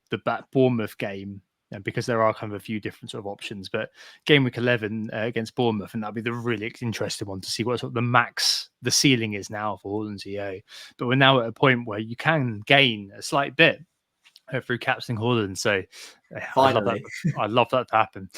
Bournemouth game, because there are kind of a few different sort of options. But game week 11 against Bournemouth, and that'll be the really interesting one to see what sort of the ceiling is now for Haaland's EO. But we're now at a point where you can gain a slight bit through captaining Haaland. So Finally. I'd love that to happen.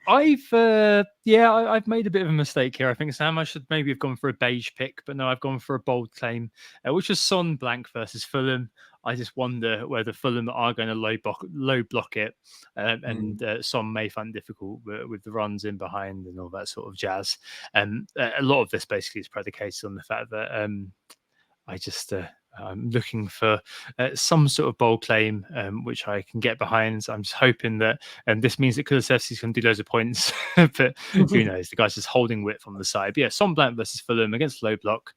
I've made a bit of a mistake here. I think, Sam, I should maybe have gone for a beige pick, but no, I've gone for a bold claim, which was Son blank versus Fulham. I just wonder whether Fulham are going to low block it, and Son may find it difficult with the runs in behind and all that sort of jazz. And a lot of this basically is predicated on the fact that I'm looking for some sort of bold claim, which I can get behind. I'm just hoping that this means that Kulusevski's going to do loads of points, but who knows? The guy's just holding width on the side. But yeah, Son blank versus Fulham against low block,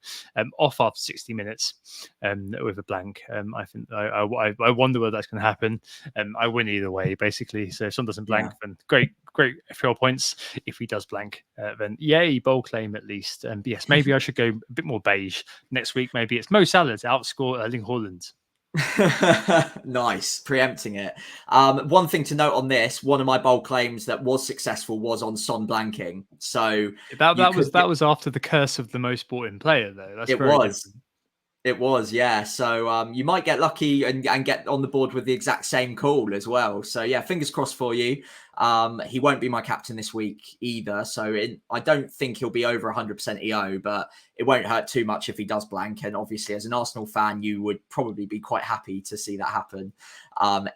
off after 60 minutes with a blank. I think I wonder whether that's going to happen. I win either way, basically. So if Son doesn't blank, then great FPL points. If he does blank, then yay, bold claim at least. But yes, maybe I should go a bit more beige next week. Maybe it's Mo Salah to outscore Erling Haaland. Nice, preempting it. One thing to note on this: one of my bold claims that was successful was on Son blanking. So that was after the curse of the most bought in player, though. That's it very was. different. It was, yeah. So you might get lucky and get on the board with the exact same call as well. So yeah, fingers crossed for you. He won't be my captain this week either. So I don't think he'll be over 100% EO, but it won't hurt too much if he does blank. And obviously, as an Arsenal fan, you would probably be quite happy to see that happen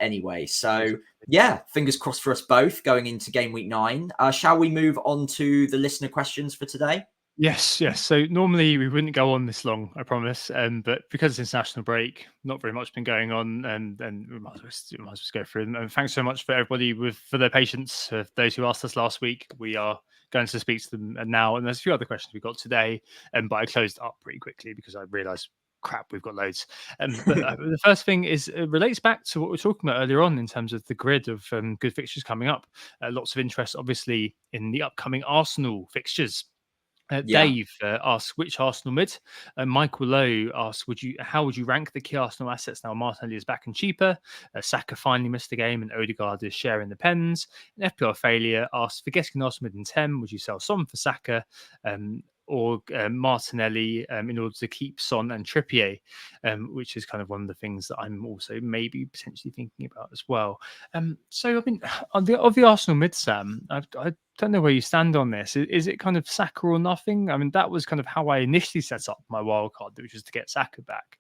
anyway. So yeah, fingers crossed for us both going into game week 9. Shall we move on to the listener questions for today? Yes. So normally we wouldn't go on this long, I promise. But because it's international break, not very much been going on, and we might as well just go through them. And thanks so much for everybody for their patience. For those who asked us last week, we are going to speak to them now. And there's a few other questions we got today, but I closed up pretty quickly because I realised, crap, we've got loads. But the first thing relates back to what we were talking about earlier on in terms of the grid of good fixtures coming up. Lots of interest, obviously, in the upcoming Arsenal fixtures. Dave asks which Arsenal mid. Michael Lowe asks, how would you rank the key Arsenal assets now Martinelli is back and cheaper? Saka finally missed a game and Odegaard is sharing the pens. And FPL Failure asks, for guessing Arsenal mid in 10, would you sell Son for Saka? Or Martinelli in order to keep Son and Trippier, which is kind of one of the things that I'm also maybe potentially thinking about as well. So I mean, of the Arsenal mid, Sam, I don't know where you stand on this. Is it kind of Saka or nothing? I mean, that was kind of how I initially set up my wildcard, which was to get Saka back.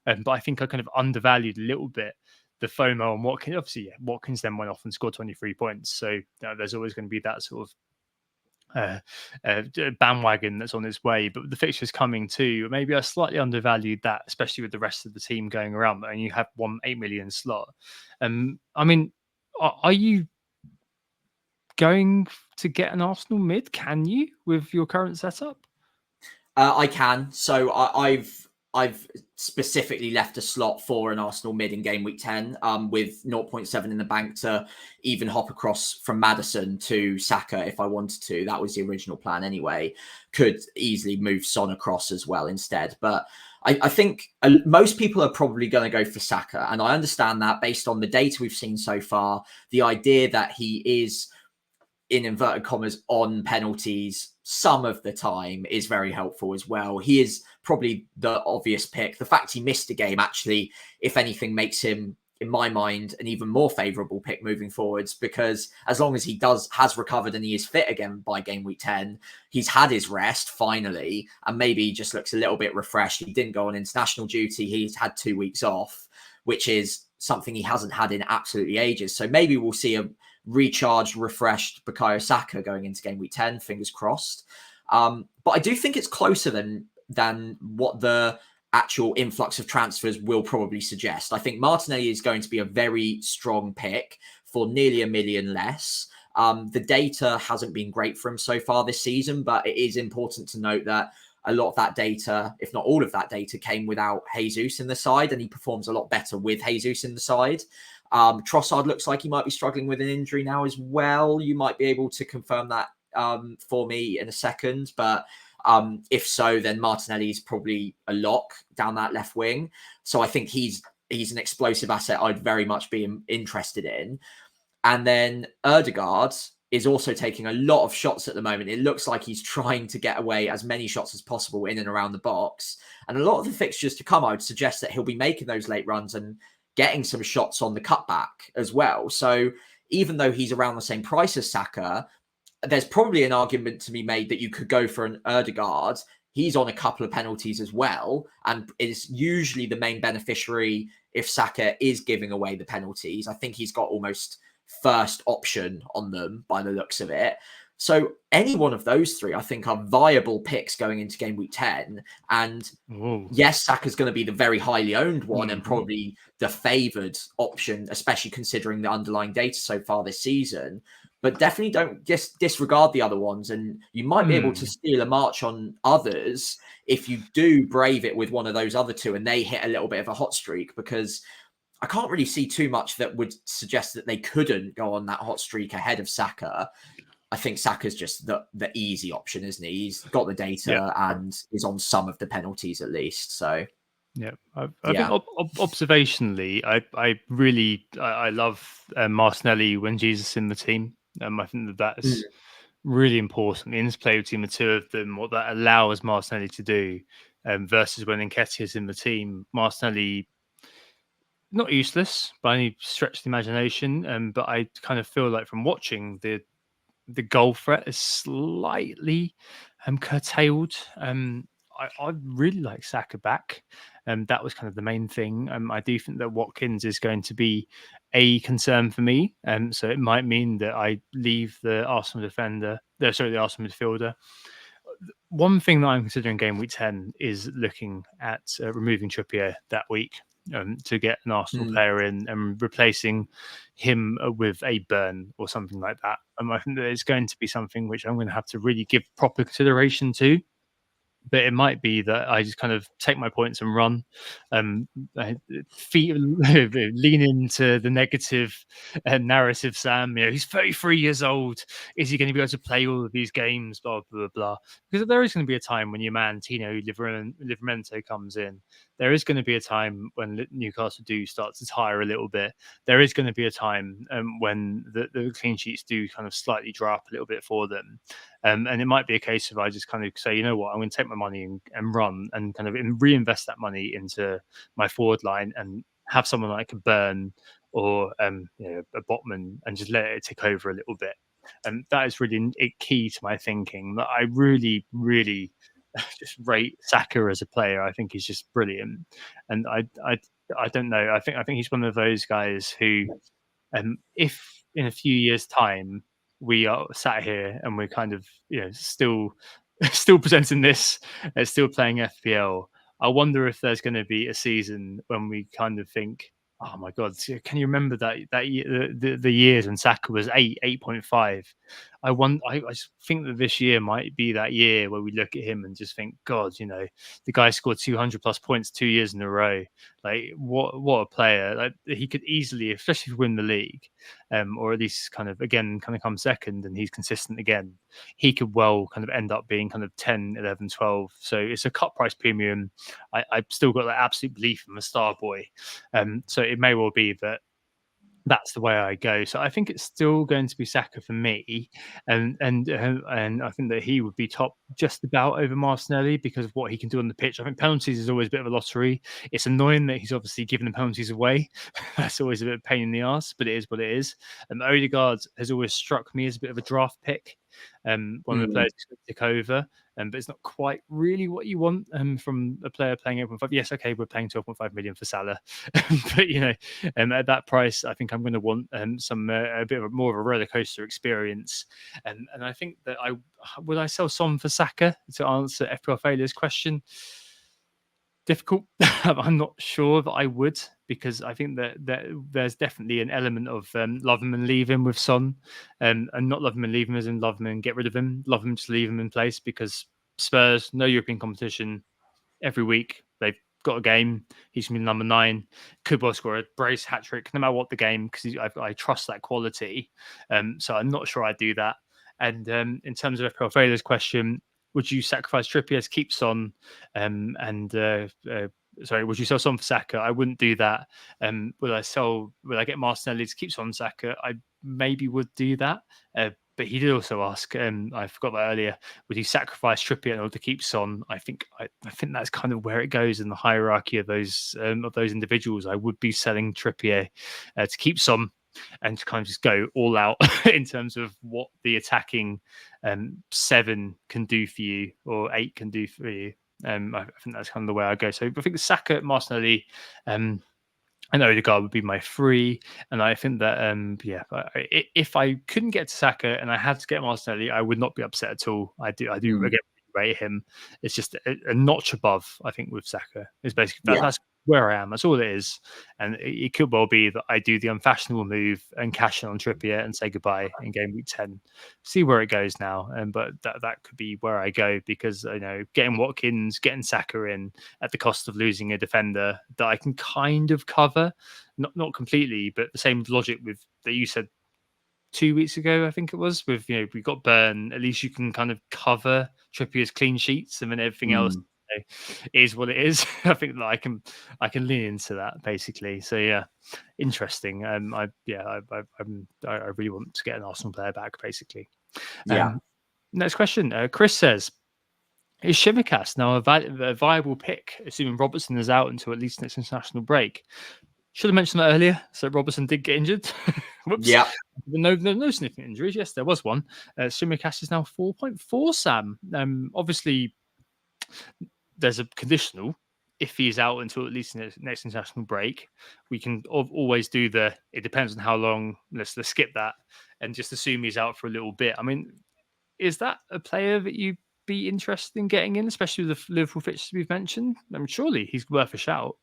But I think I kind of undervalued a little bit the FOMO on Watkins. Obviously, Watkins then went off and scored 23 points. So there's always going to be that sort of bandwagon that's on its way, but the fixtures coming too, maybe I slightly undervalued that, especially with the rest of the team going around, and you have 8 million slot. I mean, are you going to get an Arsenal mid? Can you with your current setup? I can. So I've specifically left a slot for an Arsenal mid in game week 10 with 0.7 in the bank to even hop across from Maddison to Saka if I wanted to. That was the original plan anyway. Could easily move Son across as well instead. But I think most people are probably going to go for Saka. And I understand that based on the data we've seen so far, the idea that he is, in inverted commas, on penalties some of the time is very helpful as well. He is probably the obvious pick. The fact he missed a game actually, if anything, makes him, in my mind, an even more favourable pick moving forwards, because as long as he has recovered and he is fit again by game week 10, he's had his rest finally, and maybe he just looks a little bit refreshed. He didn't go on international duty. He's had 2 weeks off, which is something he hasn't had in absolutely ages. So maybe we'll see a recharged, refreshed Bukayo Saka going into game week 10, fingers crossed. But I do think it's closer than what the actual influx of transfers will probably suggest. I think Martinelli is going to be a very strong pick for nearly $1 million less. The data hasn't been great for him so far this season, but it is important to note that a lot of that data, if not all of that data, came without Jesus in the side, and he performs a lot better with Jesus in the side. Trossard looks like he might be struggling with an injury now as well. You might be able to confirm that for me in a second, but if so, then Martinelli is probably a lock down that left wing. So I think he's an explosive asset I'd very much be interested in. And then Odegaard is also taking a lot of shots at the moment. It looks like he's trying to get away as many shots as possible in and around the box. And a lot of the fixtures to come, I would suggest that he'll be making those late runs and getting some shots on the cutback as well. So even though he's around the same price as Saka, there's probably an argument to be made that you could go for an Odegaard. He's on a couple of penalties as well, and is usually the main beneficiary if Saka is giving away the penalties. I think he's got almost first option on them by the looks of it. So any one of those three, I think, are viable picks going into game week 10. And yes, Saka's going to be the very highly owned one and probably the favoured option, especially considering the underlying data so far this season. But definitely don't just disregard the other ones. And you might be able to steal a march on others if you do brave it with one of those other two and they hit a little bit of a hot streak, because I can't really see too much that would suggest that they couldn't go on that hot streak ahead of Saka. I think Saka's just the easy option, isn't he? He's got the data and is on some of the penalties at least. So, I think observationally, I really love Martinelli when Jesus is in the team. I think that is really important. The interplay between the two of them, what that allows Martinelli to do, versus when Nketiah's in the team. Martinelli, not useless by any stretch of the imagination, but I kind of feel like from watching the goal threat is slightly curtailed. I really like Saka back. That was kind of the main thing. I do think that Watkins is going to be a concern for me. So it might mean that I leave the Arsenal defender, the Arsenal midfielder. One thing that I'm considering game week 10 is looking at removing Trippier that week to get an Arsenal player in and replacing him with a Burn or something like that. I think that it's going to be something which I'm going to have to really give proper consideration to. But it might be that I just kind of take my points and run, lean into the negative narrative. Sam, he's 33 years old. Is he going to be able to play all of these games? Blah blah blah. Because there is going to be a time when your man Tino Livramento comes in. There is going to be a time when Newcastle do start to tire a little bit. There is going to be a time when the clean sheets do kind of slightly dry up a little bit for them. And it might be a case of I just kind of say, you know what, I'm going to take my money and run and kind of reinvest that money into my forward line and have someone like a Burn or a Botman and just let it tick over a little bit. And that is really key to my thinking. That I really, really just rate Saka as a player. I think he's just brilliant, and I don't know. I think he's one of those guys who, if in a few years' time we are sat here and we're kind of still presenting this, still playing FPL, I wonder if there's going to be a season when we kind of think, oh my god, can you remember that year, the years when Saka was 8.5? I just think that this year might be that year where we look at him and just think, God, the guy scored 200 plus points 2 years in a row. Like what a player! Like he could easily, especially if we win the league, or at least kind of come second, and he's consistent again. He could well kind of end up being kind of 10, 11, 12. So it's a cut price premium. I've still got that absolute belief in the star boy. So it may well be that that's the way I go. So I think it's still going to be Saka for me, and I think that he would be top just about over Martinelli because of what he can do on the pitch. I think penalties is always a bit of a lottery. It's annoying that he's obviously giving the penalties away. That's always a bit of a pain in the ass, but it is what it is. Odegaard has always struck me as a bit of a draft pick. One of the players who's going to take over. But it's not quite really what you want from a player playing 8.5. Yes, okay, we're paying 12.5 million for Salah, but at that price, I think I'm going to want some a bit of more of a roller coaster experience. And I think that would I sell Son for Saka to answer FPL Failure's question? Difficult. I'm not sure that I would, because I think that there's definitely an element of love him and leave him with Son, and not love him and leave him as in love him and get rid of him. Love him, just leave him in place, because Spurs, no European competition every week. They've got a game. He's going to be number 9. Could well score a brace hat trick no matter what the game, because I trust that quality. So I'm not sure I'd do that. And in terms of FPL Failure's question, would you sacrifice Trippier to keep Son? Would you sell Son for Saka? I wouldn't do that. Would I get Martinelli to keep Son Saka? I maybe would do that. But he did also ask, I forgot that earlier, would he sacrifice Trippier in order to keep Son? I think that's kind of where it goes in the hierarchy of those individuals. I would be selling Trippier to keep Son and to kind of just go all out in terms of what the attacking 7 can do for you or 8 can do for you. I think that's kind of the way I go. So I think Saka, Martinelli, and Odegaard would be my 3. And I think that, if I couldn't get to Saka and I had to get Martinelli, I would not be upset at all. I do again rate him. It's just a notch above, I think, with Saka. It's basically that's where I am. That's all it is. And it could well be that I do the unfashionable move and cash in on Trippier and say goodbye in game week 10. See where it goes now. But that could be where I go, because getting Watkins, getting Saka in at the cost of losing a defender that I can kind of cover, not completely, but the same logic with that you said 2 weeks ago, I think it was, with we got Burn. At least you can kind of cover Trippier's clean sheets, and then everything else is what it is. I think that I can lean into that basically. So yeah, interesting. I really want to get an Arsenal player back basically. Next question. Chris says, is Shimikas now a viable pick, assuming Robertson is out until at least next international break? Should have mentioned that earlier. So Robertson did get injured. Whoops. Yeah. No significant injuries. Yes, there was one. Shimikas is now 4.4, Sam. Obviously, there's a conditional. If he's out until at least next international break, we can always do it depends on how long. Let's skip that and just assume he's out for a little bit. I mean, is that a player that you'd be interested in getting in, especially with the Liverpool fixtures we've mentioned? I mean, surely he's worth a shout.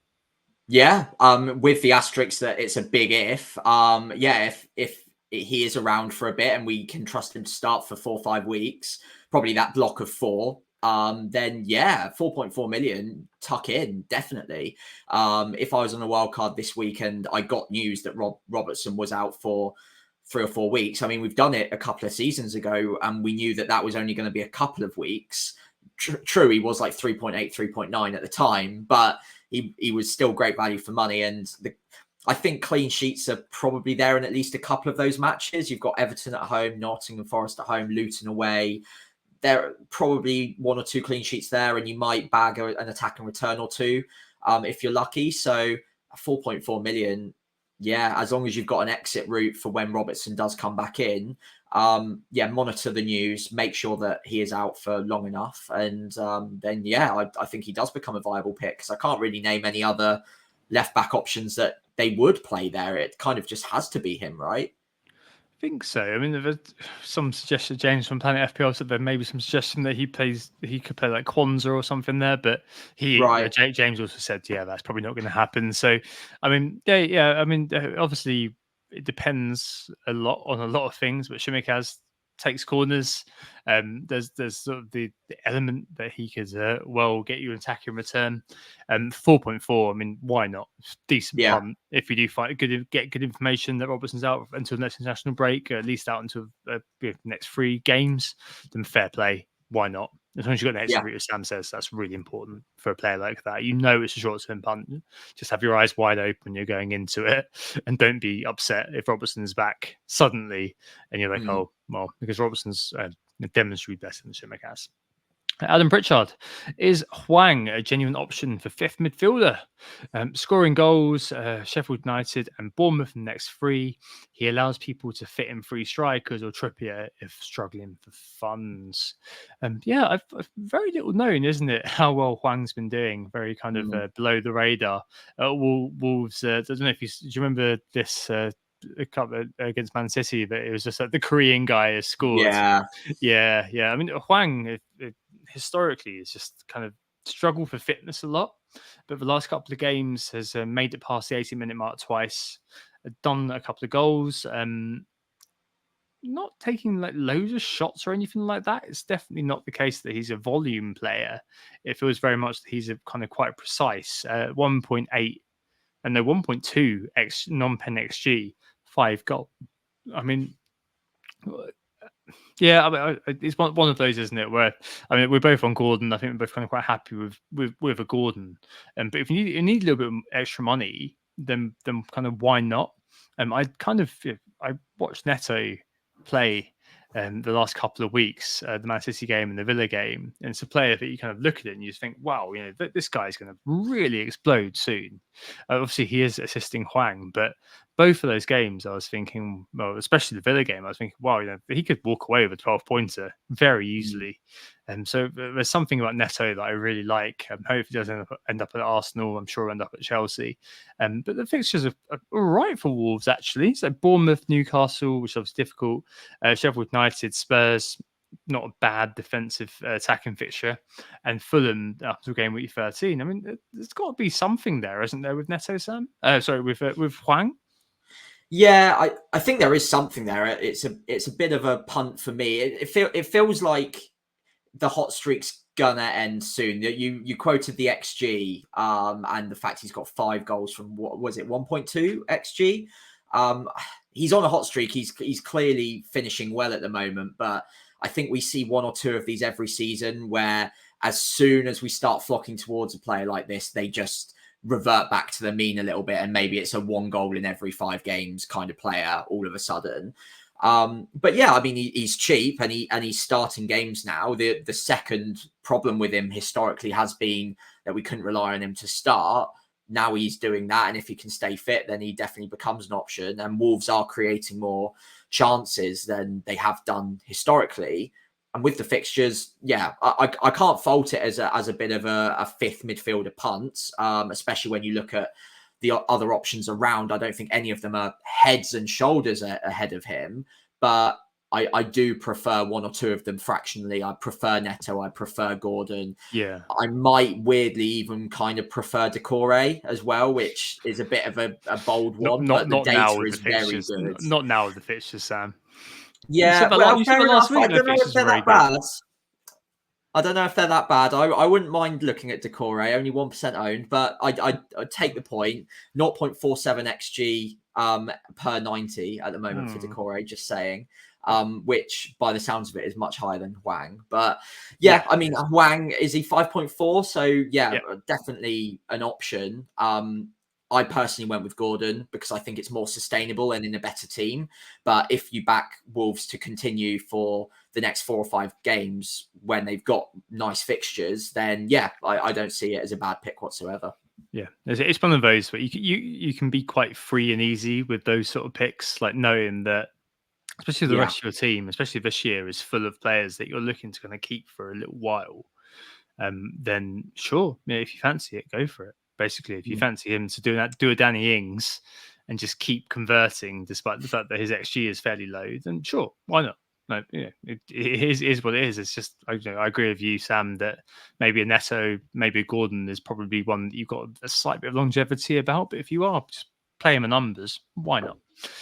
Yeah, with the asterisk that it's a big if. Yeah, if he is around for a bit and we can trust him to start for 4 or 5 weeks, probably that block of 4. Then yeah, 4.4 million, tuck in definitely. If I was on a wild card this week and I got news that Robertson was out for 3 or 4 weeks, I mean, we've done it a couple of seasons ago, and we knew that was only going to be a couple of weeks. True, he was like 3.8, 3.9 at the time, but he was still great value for money. And I think clean sheets are probably there in at least a couple of those matches. You've got Everton at home, Nottingham Forest at home, Luton away. There are probably 1 or 2 clean sheets there, and you might bag an attack and return or 2 if you're lucky. So 4.4 million, yeah, as long as you've got an exit route for when Robertson does come back in. Yeah, monitor the news, make sure that he is out for long enough, and then yeah, I think he does become a viable pick, because I can't really name any other left back options that they would play there. It kind of just has to be him, right? I think so. I mean, there's some suggestion, James from Planet FPL said there may be some suggestion that he could play like Kwanzaa or something there, but James also said, yeah, that's probably not going to happen. So, I mean, yeah. I mean, obviously, it depends a lot on a lot of things, but Shimikas takes corners. There's sort of the element that he could get you an attack in return. 4.4. I mean, why not? Decent punt. If you do get good information that Robertson's out until next international break, or at least out until next 3 games, then fair play. Why not? As long as you've got an extra route, as Sam says, that's really important for a player like that. You know it's a short-term punt. Just have your eyes wide open when you're going into it, and don't be upset if Robertson's back suddenly and you're like, oh, well, because Robertson's demonstrated better than Shimikas. Adam Pritchard, is Hwang a genuine option for 5th midfielder? Scoring goals, Sheffield United and Bournemouth in the next 3. He allows people to fit in 3 strikers or Trippier if struggling for funds. Yeah, I've very little known, isn't it, how well Hwang's been doing? Very kind of below the radar. Wolves, I don't know if do you remember this a couple against Man City, that it was just like the Korean guy has scored. Yeah. I mean, Hwang historically has just kind of struggled for fitness a lot, but the last couple of games has made it past the 80-minute mark twice, done a couple of goals. Not taking like loads of shots or anything like that. It's definitely not the case that he's a volume player. It feels very much that he's a kind of quite precise 1.8 and no 1.2 non-pen XG, 5 goal. I mean, yeah, I mean, it's one of those, isn't it? Where I mean, we're both on Gordon. I think we're both kind of quite happy with a Gordon. But if you need a little bit extra money, then kind of why not? I watched Neto play the last couple of weeks, the Man City game and the Villa game, and it's a player that you kind of look at it and you just think, wow, this guy's going to really explode soon. Obviously, he is assisting Hwang, but both of those games, I was thinking, well, especially the Villa game, I was thinking, wow, he could walk away with a 12-pointer very easily. And so there's something about Neto that I really like. Hopefully he doesn't end up at Arsenal. I'm sure he'll end up at Chelsea. But the fixtures are all right for Wolves, actually. So Bournemouth, Newcastle, which is obviously difficult. Sheffield United, Spurs, not a bad defensive attacking fixture. And Fulham up to game week 13. I mean, there's got to be something there, isn't there, with Neto, Sam? With Hwang? Yeah, I think there is something there. It's a bit of a punt for me. It feels like the hot streak's gonna end soon. You quoted the XG and the fact he's got 5 goals from, what was it, 1.2 XG. He's on a hot streak. He's clearly finishing well at the moment, but I think we see 1 or 2 of these every season where as soon as we start flocking towards a player like this, they just revert back to the mean a little bit, and maybe it's a 1 goal in every 5 games kind of player all of a sudden. But yeah, I mean, he's cheap and he's starting games now. The second problem with him historically has been that we couldn't rely on him to start. Now he's doing that, and if he can stay fit, then he definitely becomes an option. And Wolves are creating more chances than they have done historically. And with the fixtures, yeah, I can't fault it as a bit of a fifth midfielder punt, especially when you look at the other options around. I don't think any of them are heads and shoulders ahead of him, but I do prefer one or two of them fractionally. I prefer Neto. I prefer Gordon. Yeah. I might weirdly even kind of prefer Decore as well, which is a bit of a bold one, but the data is very good. Not now with the fixtures, Sam. Yeah, you said that enough. last week. I don't know if they're that bad. I don't know if they're that bad. I wouldn't mind looking at Decore, only 1% owned, but I take the point. 0.47 XG per 90 at the moment for Decore, just saying. Which by the sounds of it is much higher than Hwang. But yeah, I mean, Hwang, is he 5.4? So yeah, definitely an option. I personally went with Gordon because I think it's more sustainable and in a better team. But if you back Wolves to continue for the next 4 or 5 games when they've got nice fixtures, then yeah, I don't see it as a bad pick whatsoever. Yeah, it's one of those where you can be quite free and easy with those sort of picks, like knowing that, especially the rest of your team, especially this year, is full of players that you're looking to kind of keep for a little while. Then sure, if you fancy it, go for it. Basically, if you fancy him to do a Danny Ings and just keep converting, despite the fact that his XG is fairly low, then sure, why not? No, it is what it is. It's just I agree with you, Sam, that maybe a Neto, maybe a Gordon is probably one that you've got a slight bit of longevity about. But if you are just playing the numbers, why not?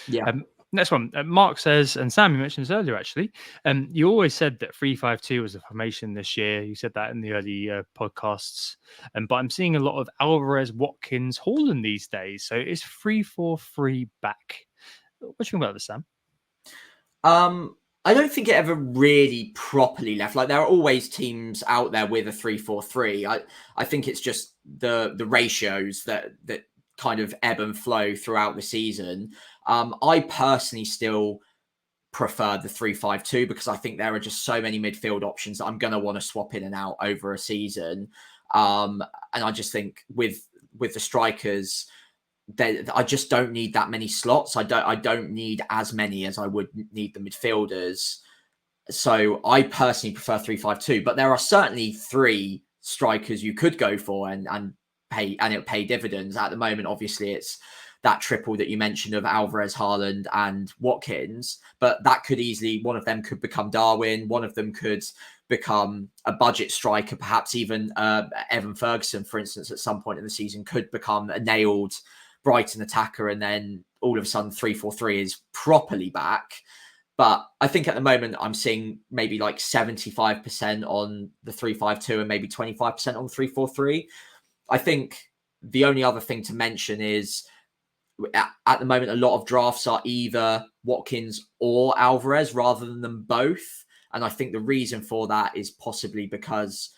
Yeah. Next one, Mark says, and Sam, you mentioned this earlier actually. You always said that 3-5-2 was a formation this year. You said that in the early podcasts. But I'm seeing a lot of Alvarez, Watkins, Haaland these days. So it's 3-4-3 back. What do you think about this, Sam? I don't think it ever really properly left. Like, there are always teams out there with a 3-4-3. I think it's just the ratios that kind of ebb and flow throughout the season. I personally still prefer the 3-5-2 because I think there are just so many midfield options that I'm going to want to swap in and out over a season. And I just think with the strikers, I just don't need that many slots. I don't need as many as I would need the midfielders. So I personally prefer 3-5-2, but there are certainly 3 strikers you could go for and it'll pay dividends. At the moment, obviously, it's that triple that you mentioned of Alvarez, Haaland, and Watkins, but that could easily, one of them could become Darwin, one of them could become a budget striker, perhaps even Evan Ferguson, for instance, at some point in the season could become a nailed Brighton attacker, and then all of a sudden 3-4-3 is properly back. But I think at the moment I'm seeing maybe like 75% on the 3-5-2 and maybe 25% on 3-4-3. I think the only other thing to mention is at the moment, a lot of drafts are either Watkins or Alvarez rather than them both. And I think the reason for that is possibly because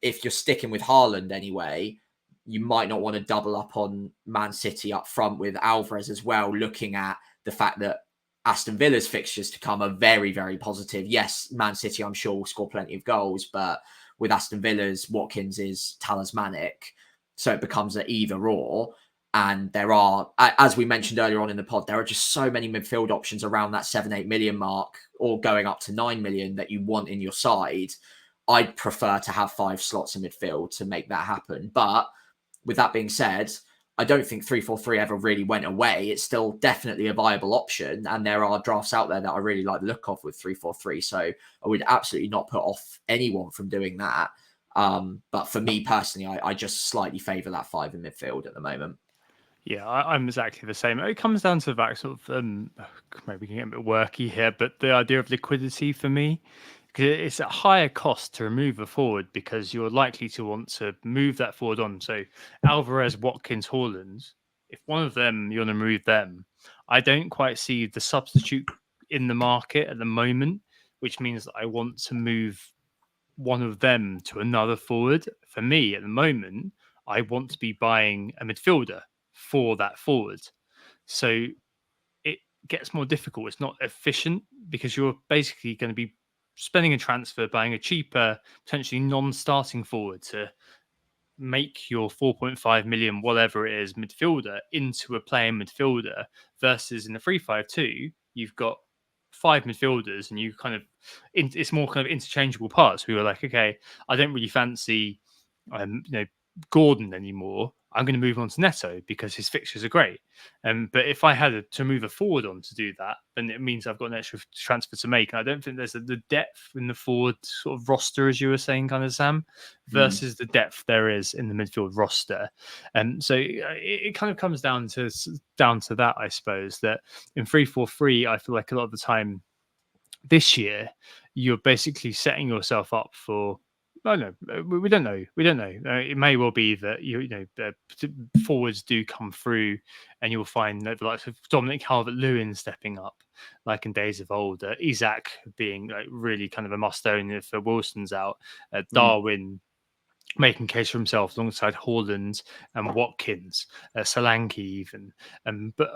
if you're sticking with Haaland anyway, you might not want to double up on Man City up front with Alvarez as well, looking at the fact that Aston Villa's fixtures to come are very, very positive. Yes, Man City, I'm sure, will score plenty of goals, but with Aston Villa's, Watkins is talismanic. So it becomes an either or. And there are, as we mentioned earlier on in the pod, there are just so many midfield options around that 7-8 million mark or going up to 9 million that you want in your side. I'd prefer to have 5 slots in midfield to make that happen. But with that being said, I don't think 3-4-3 ever really went away. It's still definitely a viable option. And there are drafts out there that I really like the look of with 3-4-3. So I would absolutely not put off anyone from doing that. But for me personally, I just slightly favour that 5 in midfield at the moment. Yeah, I'm exactly the same. It comes down to that sort of maybe we can get a bit worky here, but the idea of liquidity for me, because it's a higher cost to remove a forward because you're likely to want to move that forward on. So Alvarez, Watkins, Haaland, if one of them you want to move them, I don't quite see the substitute in the market at the moment, which means that I want to move one of them to another forward. For me at the moment, I want to be buying a midfielder for that forward. So gets more difficult. It's not efficient because you're basically going to be spending a transfer, buying a cheaper, potentially non-starting forward to make your 4.5 million, whatever it is, midfielder into a playing midfielder, versus in the 3-5-2, you've got 5 midfielders and you kind of, it's more kind of interchangeable parts. We were like, okay, I don't really fancy, Gordon anymore. I'm going to move on to Neto because his fixtures are great. But if I had to move a forward on to do that, then it means I've got an extra transfer to make. And I don't think there's the depth in the forward sort of roster, as you were saying, kind of Sam, versus the depth there is in the midfield roster. And so it kind of comes down to that, I suppose, that in 3-4-3, I feel like a lot of the time this year, you're basically setting yourself up for. I don't know. We don't know. We don't know. It may well be that forwards do come through, and you'll find that the likes of Dominic Calvert-Lewin stepping up, like in days of old. Isaac being like really kind of a must-own if Wilson's out. Darwin making case for himself alongside Haaland and Watkins, Solanke even. But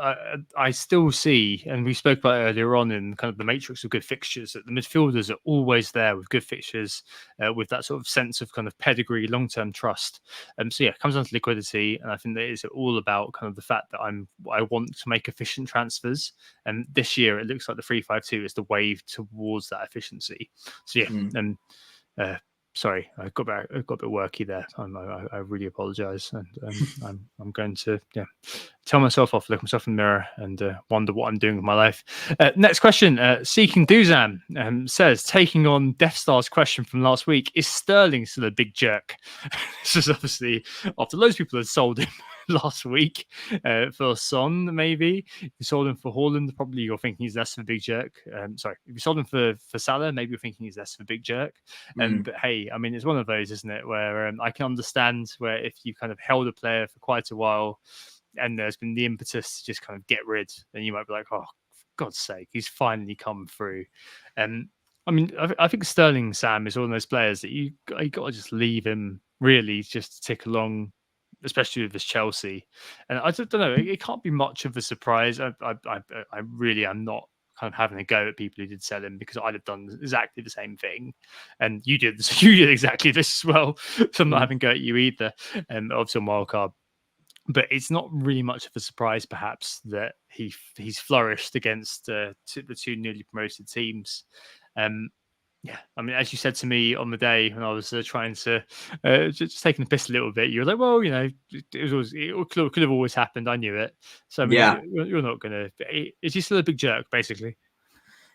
I still see, and we spoke about it earlier on in kind of the matrix of good fixtures, that the midfielders are always there with good fixtures, with that sort of sense of kind of pedigree, long-term trust. So yeah, it comes down to liquidity, and I think that it's all about kind of the fact that I want to make efficient transfers. And this year, it looks like the 3-5-2 is the wave towards that efficiency. So yeah, sorry, I got a bit worky there. I really apologise, and I'm going to tell myself off, look myself in the mirror, and wonder what I'm doing with my life. Next question, Seeking Duzan says, taking on Death Star's question from last week, is Sterling still a big jerk? This is obviously after loads of people had sold him last week for Son, maybe. If you sold him for Haaland, probably you're thinking he's less of a big jerk. Sorry, if you sold him for Salah, maybe you're thinking he's less of a big jerk. But hey, I mean, it's one of those, isn't it, where I can understand where if you kind of held a player for quite a while and there's been the impetus to just kind of get rid, then you might be like, oh, for God's sake, he's finally come through. I mean, I think Sterling, Sam, is one of those players that you got to just leave him really just to tick along, especially with this Chelsea. And I don't know, it can't be much of a surprise. I really am not kind of having a go at people who did sell him, because I'd have done exactly the same thing, and you did exactly this as well. So I'm not having a go at you either. Obviously on wildcard. But it's not really much of a surprise, perhaps, that he's flourished against the two newly promoted teams. Yeah, I mean, as you said to me on the day when I was trying to just taking the piss a little bit, you were like, "Well, it could have always happened. I knew it." So I mean, you're not gonna. Is he still a big jerk, basically?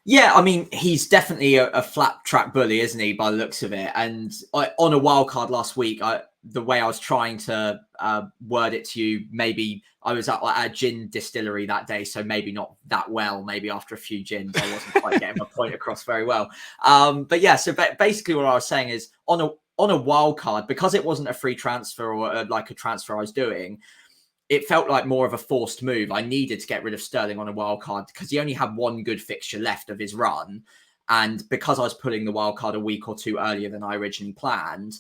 Yeah, I mean, he's definitely a flat track bully, isn't he, by the looks of it? And on a wild card last week, the way I was trying to word it to you, maybe I was at a gin distillery that day, so maybe not that well. Maybe after a few gins, I wasn't quite getting my point across very well. But yeah, so basically what I was saying is on a wild card, because it wasn't a free transfer or like a transfer I was doing, it felt like more of a forced move. I needed to get rid of Sterling on a wild card because he only had one good fixture left of his run. And because I was putting the wild card a week or two earlier than I originally planned,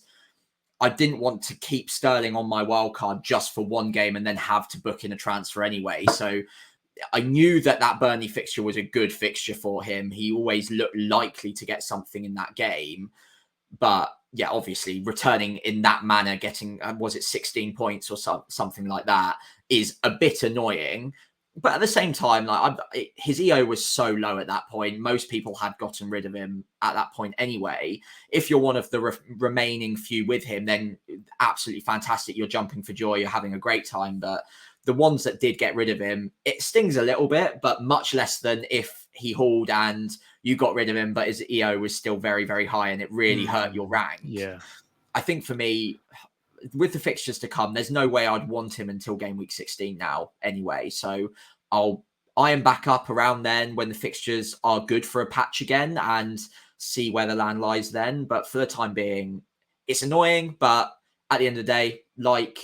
I didn't want to keep Sterling on my wild card just for one game and then have to book in a transfer anyway. So I knew that Burnley fixture was a good fixture for him. He always looked likely to get something in that game. But yeah, obviously returning in that manner, getting, was it 16 points or something like that, is a bit annoying. But at the same time, his EO was so low at that point. Most people had gotten rid of him at that point anyway. If you're one of the remaining few with him, then absolutely fantastic. You're jumping for joy. You're having a great time. But the ones that did get rid of him, it stings a little bit, but much less than if he hauled and you got rid of him, but his EO was still very, very high and it really hurt your rank. Yeah. I think for me, with the fixtures to come, there's no way I'd want him until game week 16 now anyway. So I'll iron back up around then when the fixtures are good for a patch again and see where the land lies then. But for the time being, it's annoying, but at the end of the day, like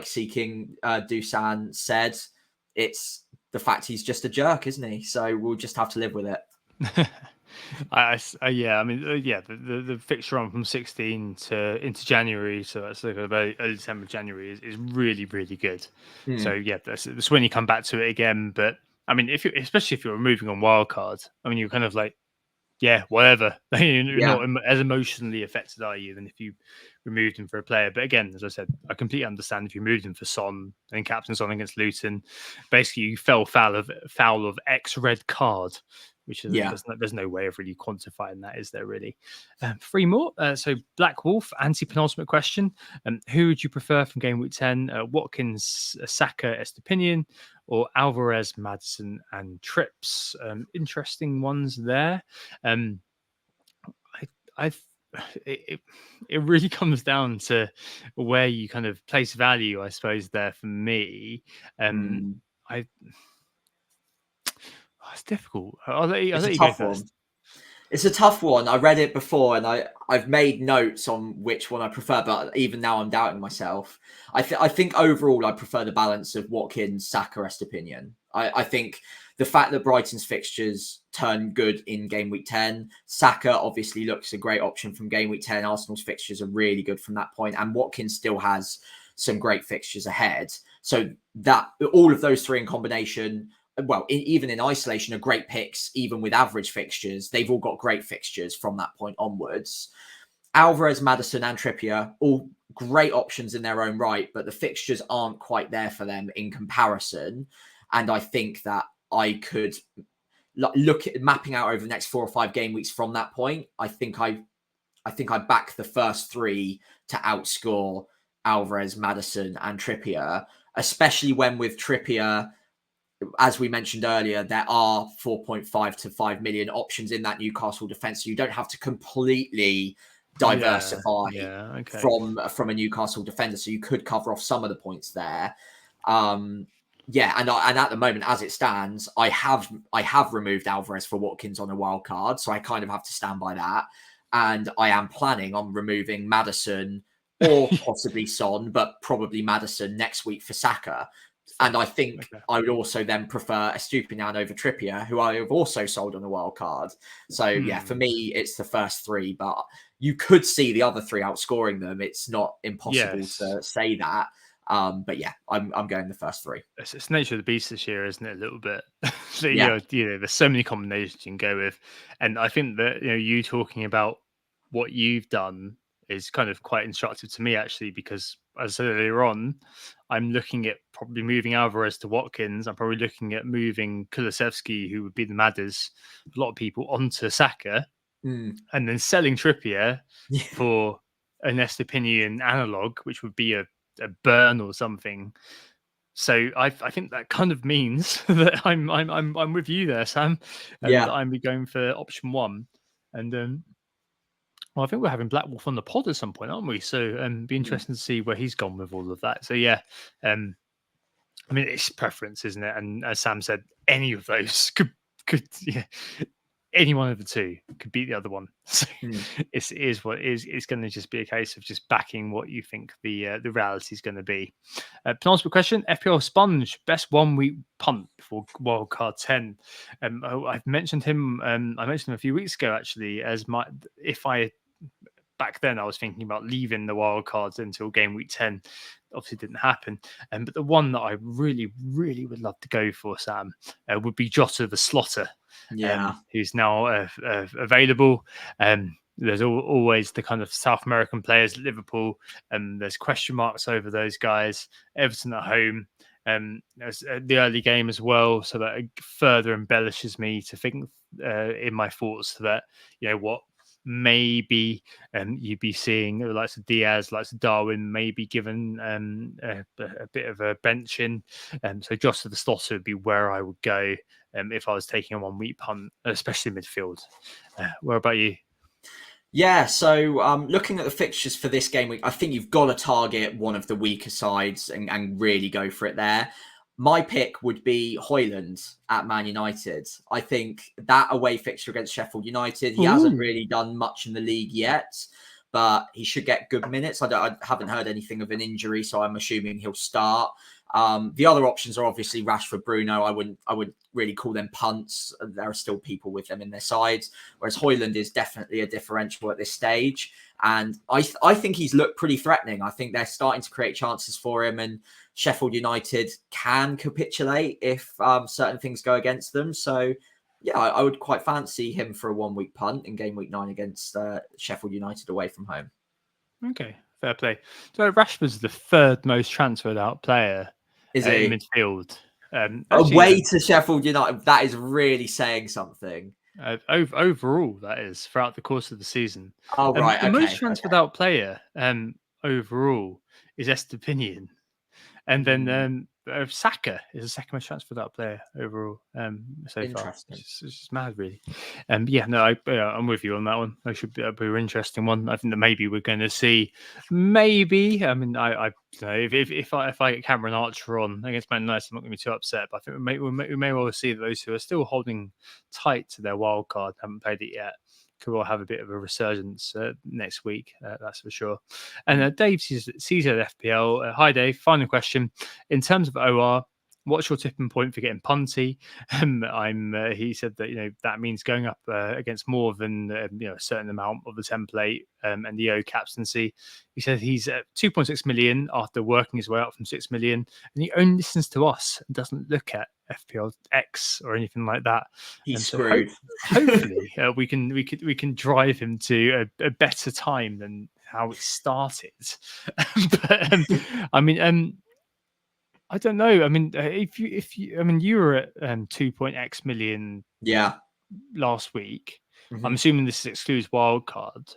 Seeking Dusan said, it's the fact he's just a jerk, isn't he? So we'll just have to live with it. Yeah, I mean, the fixture run from 16 to into January, so that's like about early December, January is really, really good. So yeah, that's when you come back to it again. But I mean, especially if you're removing on wildcard, I mean, you're kind of like, yeah, whatever. You're not as emotionally affected, are you, than if you removed him for a player. But again, as I said, I completely understand if you moved him for Son and captain Son against Luton. Basically, you fell foul of X red card, which is there's no way of really quantifying that, is there really? 3 more. So Black Wolf, anti-penultimate question. Who would you prefer from game week 10? Watkins, Saka, Estepinian, or Alvarez, Maddison, and Trips? Interesting ones there. It really comes down to where you kind of place value, I suppose. There for me, it's difficult. I'll let you go first. It's a tough one. I read it before, and I've made notes on which one I prefer, but even now I'm doubting myself. I think overall I prefer the balance of Watkins, Saka, Estepinian. I think the fact that Brighton's fixtures turn good in game week 10, Saka obviously looks a great option from game week 10. Arsenal's fixtures are really good from that point, and Watkins still has some great fixtures ahead. So that all of those three in combination, well, even in isolation, are great picks. Even with average fixtures, they've all got great fixtures from that point onwards. Alvarez, Maddison, and Trippier, all great options in their own right, but the fixtures aren't quite there for them in comparison. And I think that I could look at mapping out over the next 4 or 5 game weeks from that point. I think I back the first 3 to outscore Alvarez, Maddison, and Trippier, especially when with Trippier, as we mentioned earlier, there are 4.5 to 5 million options in that Newcastle defence. So you don't have to completely diversify from a Newcastle defender. So you could cover off some of the points there. And at the moment, as it stands, I have removed Alvarez for Watkins on a wild card. So I kind of have to stand by that. And I am planning on removing Maddison or possibly Son, but probably Maddison next week for Saka. And I think I would also then prefer Estupinian over Trippier, who I have also sold on a wild card. So for me, it's the first 3, but you could see the other 3 outscoring them. It's not impossible to say that. But yeah, I'm going the first 3. It's the nature of the beast this year, isn't it? A little bit. There's so many combinations you can go with, and I think that you talking about what you've done is kind of quite instructive to me, actually, because as I said earlier on, I'm looking at probably moving Alvarez to Watkins. I'm probably looking at moving Kulusevski, who would be the Madders, a lot of people, onto Saka, and then selling Trippier for an Estepinian analog, which would be a burn or something. So I think that kind of means that I'm with you there, Sam, and that I'm going for option 1. And well, I think we're having Black Wolf on the pod at some point, aren't we? So be interesting to see where he's gone with all of that. So I mean, it's preference, isn't it? And as Sam said, any of those could any one of the 2 could beat the other one. So it is what it is. It's going to just be a case of just backing what you think the reality is going to be. Penultimate question: FPL Sponge, best 1 week punt for wildcard 10. I've mentioned him. I mentioned him a few weeks ago, actually, as back then I was thinking about leaving the wild cards until game week 10. Obviously didn't happen. But the one that I really, really would love to go for, Sam, would be Jota the Slotter, who's now available. There's always the kind of South American players at Liverpool, and there's question marks over those guys. Everton at home. There's the early game as well, so that further embellishes me to think in my thoughts that, maybe you'd be seeing the likes of Diaz, likes of Darwin, maybe given a bit of a benching. So Jota the Slotter would be where I would go if I was taking a 1 week punt, especially midfield. Where about you? Yeah, so looking at the fixtures for this game week, I think you've got to target one of the weaker sides and really go for it there. My pick would be Højlund at Man United. I think that away fixture against Sheffield United, he hasn't really done much in the league yet, but he should get good minutes. I haven't heard anything of an injury, so I'm assuming he'll start. The other options are obviously Rashford, Bruno. I wouldn't really call them punts. There are still people with them in their sides, whereas Højlund is definitely a differential at this stage. And I think he's looked pretty threatening. I think they're starting to create chances for him, and Sheffield United can capitulate if certain things go against them. So yeah, I would quite fancy him for a 1 week punt in game week 9 against Sheffield United away from home. Okay, fair play. So Rashford's the third most transferred out player Is in he? midfield. Away to Sheffield United, that is really saying something. Overall, that is, throughout the course of the season. Oh, right. The most transferred out player overall is Estepinian. And then Saka is the second most transferred out player overall so far. It's just mad, really. Yeah, no, I'm with you on that one. That should be an interesting one. I think that maybe we're going to see. Maybe, I mean, I if I get Cameron Archer on against Man United, I'm not going to be too upset. But I think we may well see those who are still holding tight to their wild card, haven't played it yet, could all have a bit of a resurgence next week, that's for sure. And Dave sees at FPL. Hi, Dave. Final question. In terms of OR, what's your tipping point for getting punty? He said that that means going up against more than a certain amount of the template and the O captaincy. He said he's at 2.6 million after working his way up from 6 million, and he only listens to us and doesn't look at FPL X or anything like that. He's screwed. Hopefully, we can drive him to a better time than how it started. But I mean, I don't know. I mean, you were at 2.x million, last week. Mm-hmm. I'm assuming this excludes wildcard.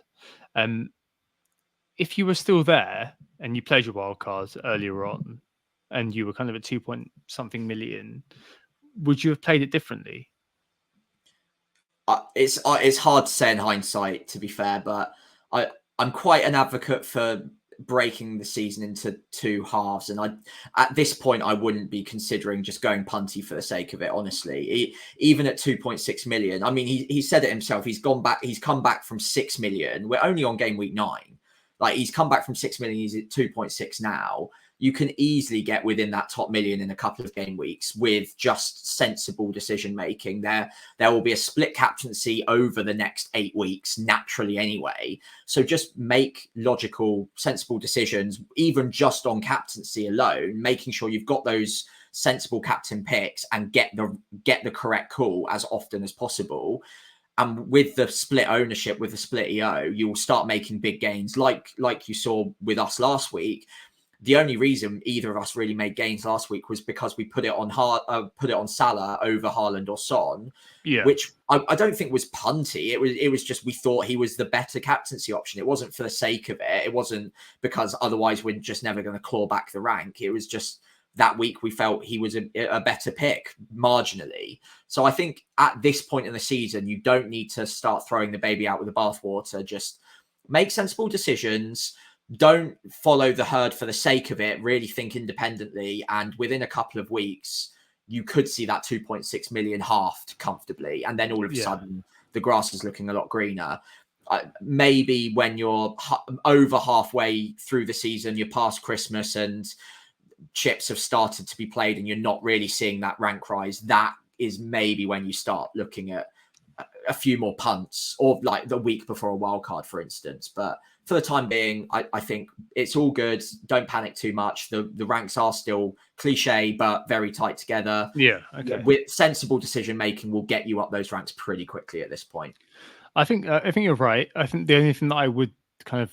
If you were still there and you played your wildcard earlier on, and you were kind of at 2 point something million, would you have played it differently? It's hard to say in hindsight, to be fair, but I'm quite an advocate for breaking the season into two halves, and at this point I wouldn't be considering just going punty for the sake of it, honestly. Even at 2.6 million, I mean, he said it himself, he's come back from 6 million. We're only on game week 9. Like, he's come back from 6 million, he's at 2.6 now. You can easily get within that top million in a couple of game weeks with just sensible decision making. There will be a split captaincy over the next 8 weeks, naturally anyway. So just make logical, sensible decisions, even just on captaincy alone, making sure you've got those sensible captain picks and get the correct call as often as possible. And with the split ownership, with the split EO, you will start making big gains, like you saw with us last week. The only reason either of us really made gains last week was because we put it on Salah over Haaland or Son, which I don't think was punty. It was just, we thought he was the better captaincy option. It wasn't for the sake of it. It wasn't because otherwise we're just never going to claw back the rank. It was just that week we felt he was a better pick marginally. So I think at this point in the season, you don't need to start throwing the baby out with the bathwater. Just make sensible decisions. Don't follow the herd for the sake of it. Really think independently. And within a couple of weeks, you could see that 2.6 million halved comfortably. And then all of a sudden, the grass is looking a lot greener. Maybe when you're over halfway through the season, you're past Christmas and chips have started to be played and you're not really seeing that rank rise, that is maybe when you start looking at a few more punts, or like the week before a wild card, for instance. But for the time being, I think it's all good. Don't panic too much. The ranks are still cliche, but very tight together. Yeah, okay. With sensible decision making will get you up those ranks pretty quickly at this point. I think you're right. I think the only thing that I would kind of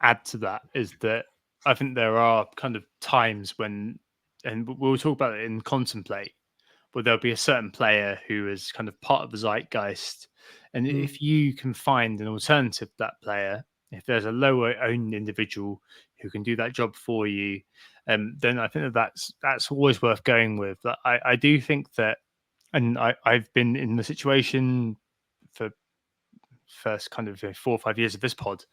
add to that is that I think there are kind of times when, and we'll talk about it in Contemplate, where there'll be a certain player who is kind of part of the zeitgeist. And if you can find an alternative to that player, if there's a lower owned individual who can do that job for you, then I think that's always worth going with. I do think that, and I've been in the situation for first kind of 4 or 5 years of this pod,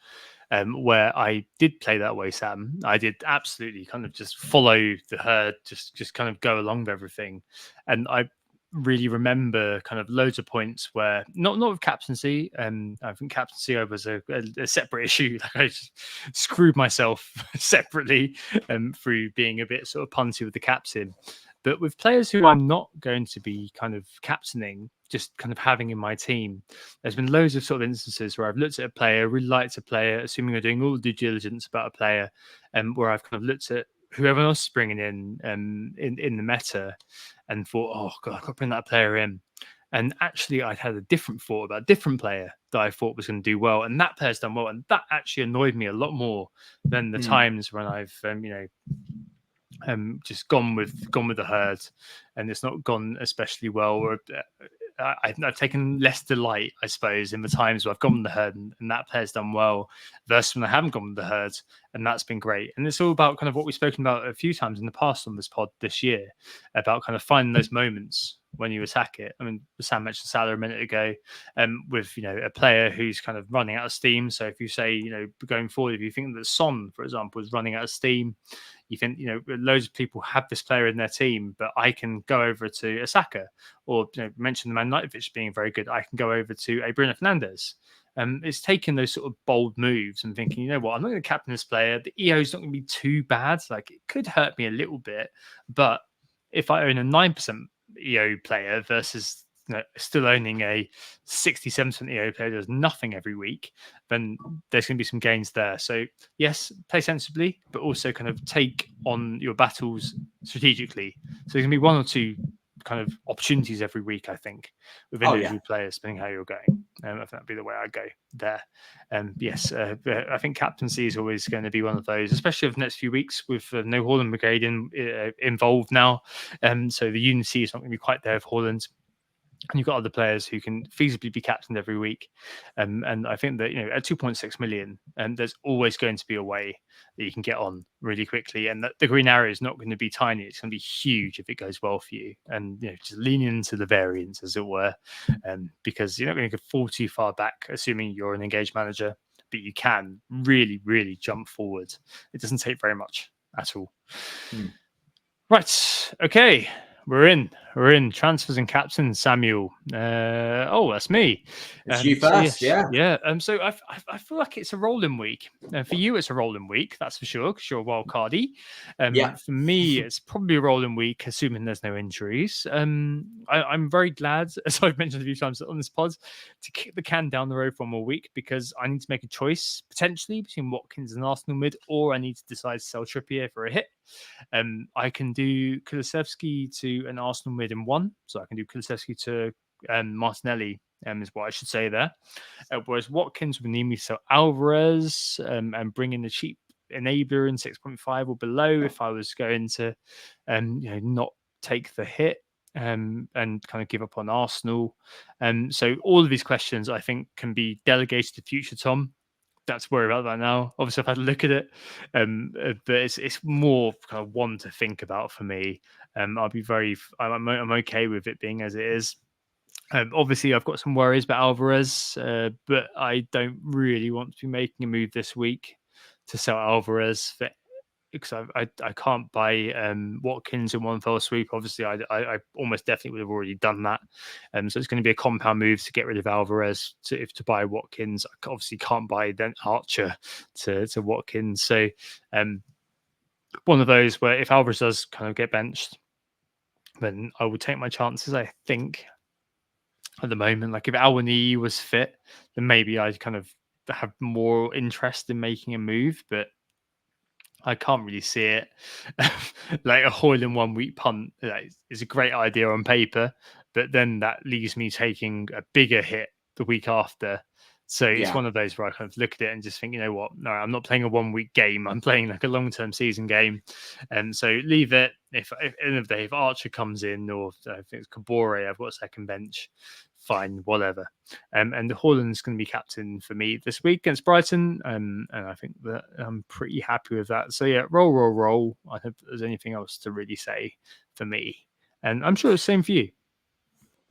where I did play that way, Sam. I did absolutely kind of just follow the herd, just kind of go along with everything. And really remember kind of loads of points where not with captaincy. I think captaincy was a separate issue. Like I just screwed myself separately through being a bit sort of punty with the captain. But with players who I'm not going to be kind of captaining, just kind of having in my team, there's been loads of sort of instances where I've looked at a player, really liked a player, assuming we're doing all the due diligence about a player, where I've kind of looked at whoever else is bringing in the meta and thought, oh god, I've got to bring that player in. And actually, I'd had a different thought about a different player that I thought was going to do well, and that player's done well, and that actually annoyed me a lot more than the times when I've just gone with the herd, and it's not gone especially well. Or I've taken less delight, I suppose, in the times where I've gone with the herd and that player's done well, versus when I haven't gone with the herd, and that's been great. And it's all about kind of what we've spoken about a few times in the past on this pod this year, about kind of finding those moments when you attack it. I mean, Sam mentioned Salah a minute ago, with a player who's kind of running out of steam. So if you say, going forward, if you think that Son, for example, is running out of steam, you think, loads of people have this player in their team, but I can go over to Asaka, or mention the Man United pitch being very good. I can go over to a Bruno Fernandes. It's taking those sort of bold moves and thinking, you know what, I'm not going to captain this player. The EO is not going to be too bad. Like, it could hurt me a little bit, but if I own a 9% EO player versus still owning a 67% EO player who does nothing every week, then there's going to be some gains there. So yes, play sensibly, but also kind of take on your battles strategically. So there's going to be one or two kind of opportunities every week, I think, with individual players, depending how you're going. I think that'd be the way I go there. Yes, I think captaincy is always going to be one of those, especially over the next few weeks with no Haaland Brigade involved now. So the unity is not going to be quite there with Haaland. And you've got other players who can feasibly be captained every week. And I think that, at 2.6 million, there's always going to be a way that you can get on really quickly. And that the green arrow is not going to be tiny. It's going to be huge if it goes well for you. And, just lean into the variance, as it were, because you're not going to fall too far back, assuming you're an engaged manager, but you can really, really jump forward. It doesn't take very much at all. Right. Okay. We're in transfers and captains, Samuel. That's me. It's you first, yeah. So I feel like it's a rolling week. For you, it's a rolling week, that's for sure, because you're a wild cardy. For me, it's probably a rolling week, assuming there's no injuries. I'm very glad, as I've mentioned a few times on this pod, to kick the can down the road for 1 more week, because I need to make a choice potentially between Watkins and Arsenal mid, or I need to decide to sell Trippier for a hit. I can do Kulusevski to an Arsenal mid in one, so I can do Kulusevski to Martinelli, is what I should say there. Whereas Watkins would need me to sell Alvarez and bring in the cheap enabler in 6.5 or below if I was going to not take the hit and kind of give up on Arsenal. So all of these questions I think can be delegated to future Tom. That's worry about that now. Obviously, I've had a look at it, but it's more kind of one to think about for me. I'll be I'm okay with it being as it is. Obviously, I've got some worries about Alvarez, but I don't really want to be making a move this week to sell Alvarez because I can't buy Watkins in one fell swoop. Obviously, I almost definitely would have already done that. So it's going to be a compound move to get rid of Alvarez to buy Watkins. I obviously can't buy then Archer to Watkins. So one of those where if Alvarez does kind of get benched, then I would take my chances, I think, at the moment. Like if Awani was fit, then maybe I'd kind of have more interest in making a move, but I can't really see it. Like a Hoyle in 1 week punt is a great idea on paper, but then that leaves me taking a bigger hit the week after. So it's one of those where I kind of look at it and just think, you know what? No, I'm not playing a 1 week game. I'm playing like a long-term season game. And so leave it. If end of the day, if Archer comes in, or I think it's Kabore, I've got a second bench, fine, whatever. And Haaland's going to be captain for me this week against Brighton. And I think that I'm pretty happy with that. So yeah, roll. I don't think there's anything else to really say for me. And I'm sure it's the same for you.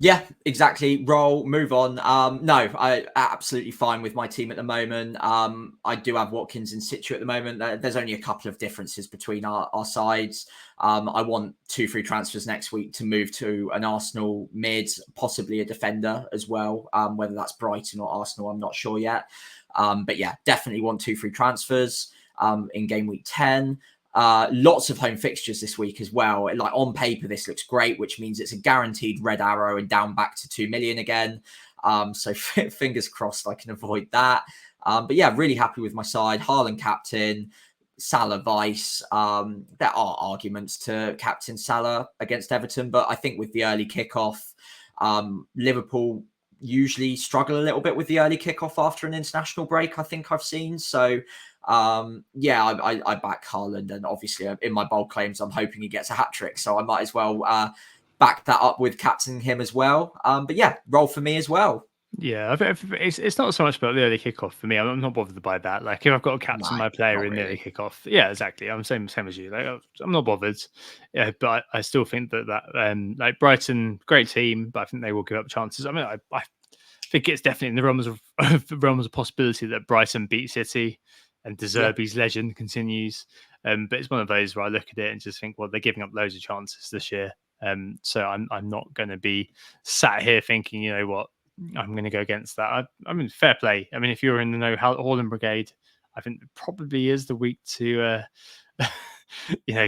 Yeah, exactly. Roll, move on. No, I absolutely fine with my team at the moment. I do have Watkins in situ at the moment. There's only a couple of differences between our sides. I want 2 free transfers next week to move to an Arsenal mid, possibly a defender as well. Whether that's Brighton or Arsenal, I'm not sure yet. But yeah, definitely want 2 free transfers in game week 10. Lots of home fixtures this week as well. Like on paper, this looks great, which means it's a guaranteed red arrow and down back to 2 million again. So fingers crossed I can avoid that. But yeah, really happy with my side. Haaland captain, Salah vice. There are arguments to captain Salah against Everton, but I think with the early kickoff, Liverpool usually struggle a little bit with the early kickoff after an international break, I think I've seen. So yeah, I back Haaland, and obviously in my bold claims, I'm hoping he gets a hat trick. So I might as well back that up with captaining him as well. But yeah, roll for me as well. Yeah, it's not so much about the early kickoff for me. I'm not bothered by that. Like if I've got to captain my player in the early kickoff, yeah, exactly. I'm same as you. Like I'm not bothered. Yeah, but I still think that like Brighton, great team, but I think they will give up chances. I mean, I think it's definitely in the realms of possibility that Brighton beat City and De Zerbi's legend continues. But it's one of those where I look at it and just think, well, they're giving up loads of chances this year. So I'm not going to be sat here thinking, you know what, I'm going to go against that. I mean, fair play. I mean, if you're in the Haaland brigade, I think it probably is the week to,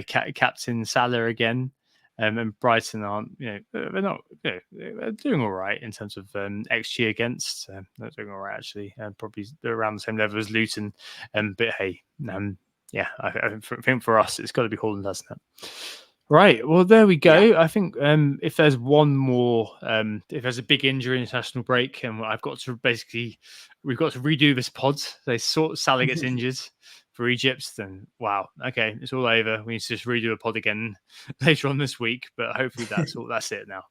captain Salah again. And Brighton aren't, they're not, they're doing all right in terms of XG against. They're doing all right, actually. Probably they're around the same level as Luton. But hey, yeah, I think for us, it's got to be Haaland, hasn't it? Right. Well, there we go. Yeah. I think if there's one more, if there's a big injury international break, and we've got to redo this pod. They sort Salah gets injured for Egypt, then wow, okay, it's all over. We need to just redo a pod again later on this week, but hopefully that's it now.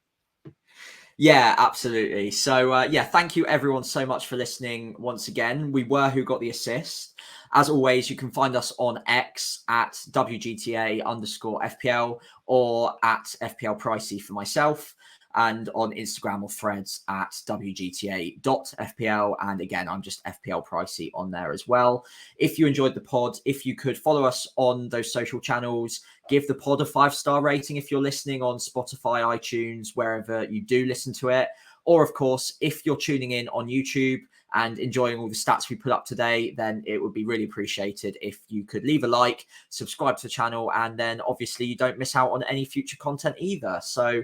Yeah, absolutely. So yeah, thank you everyone so much for listening once again. We were Who Got the Assist. As always, you can find us on X at WGTA_FPL or at FPL Pricey for myself, and on Instagram or Threads at WGTA.FPL. And again, I'm just FPL Pricey on there as well. If you enjoyed the pod, if you could follow us on those social channels, give the pod a 5-star rating if you're listening on Spotify, iTunes, wherever you do listen to it. Or, of course, if you're tuning in on YouTube and enjoying all the stats we put up today, then it would be really appreciated if you could leave a like, subscribe to the channel, and then obviously you don't miss out on any future content either. So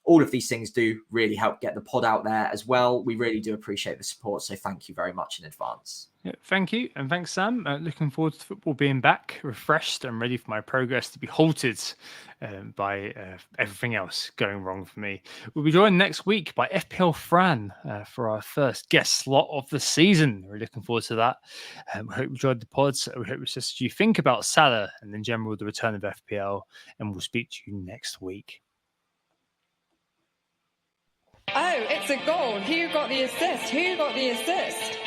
all of these things do really help get the pod out there as well. We really do appreciate the support. So thank you very much in advance. Yeah, thank you. And thanks, Sam. Looking forward to football being back, refreshed and ready for my progress to be halted by everything else going wrong for me. We'll be joined next week by FPL Fran for our first guest slot of the season. We're looking forward to that. We hope you enjoyed the pods. We hope it's just you think about Salah and in general the return of FPL. And we'll speak to you next week. Oh, it's a goal. Who got the assist? Who got the assist?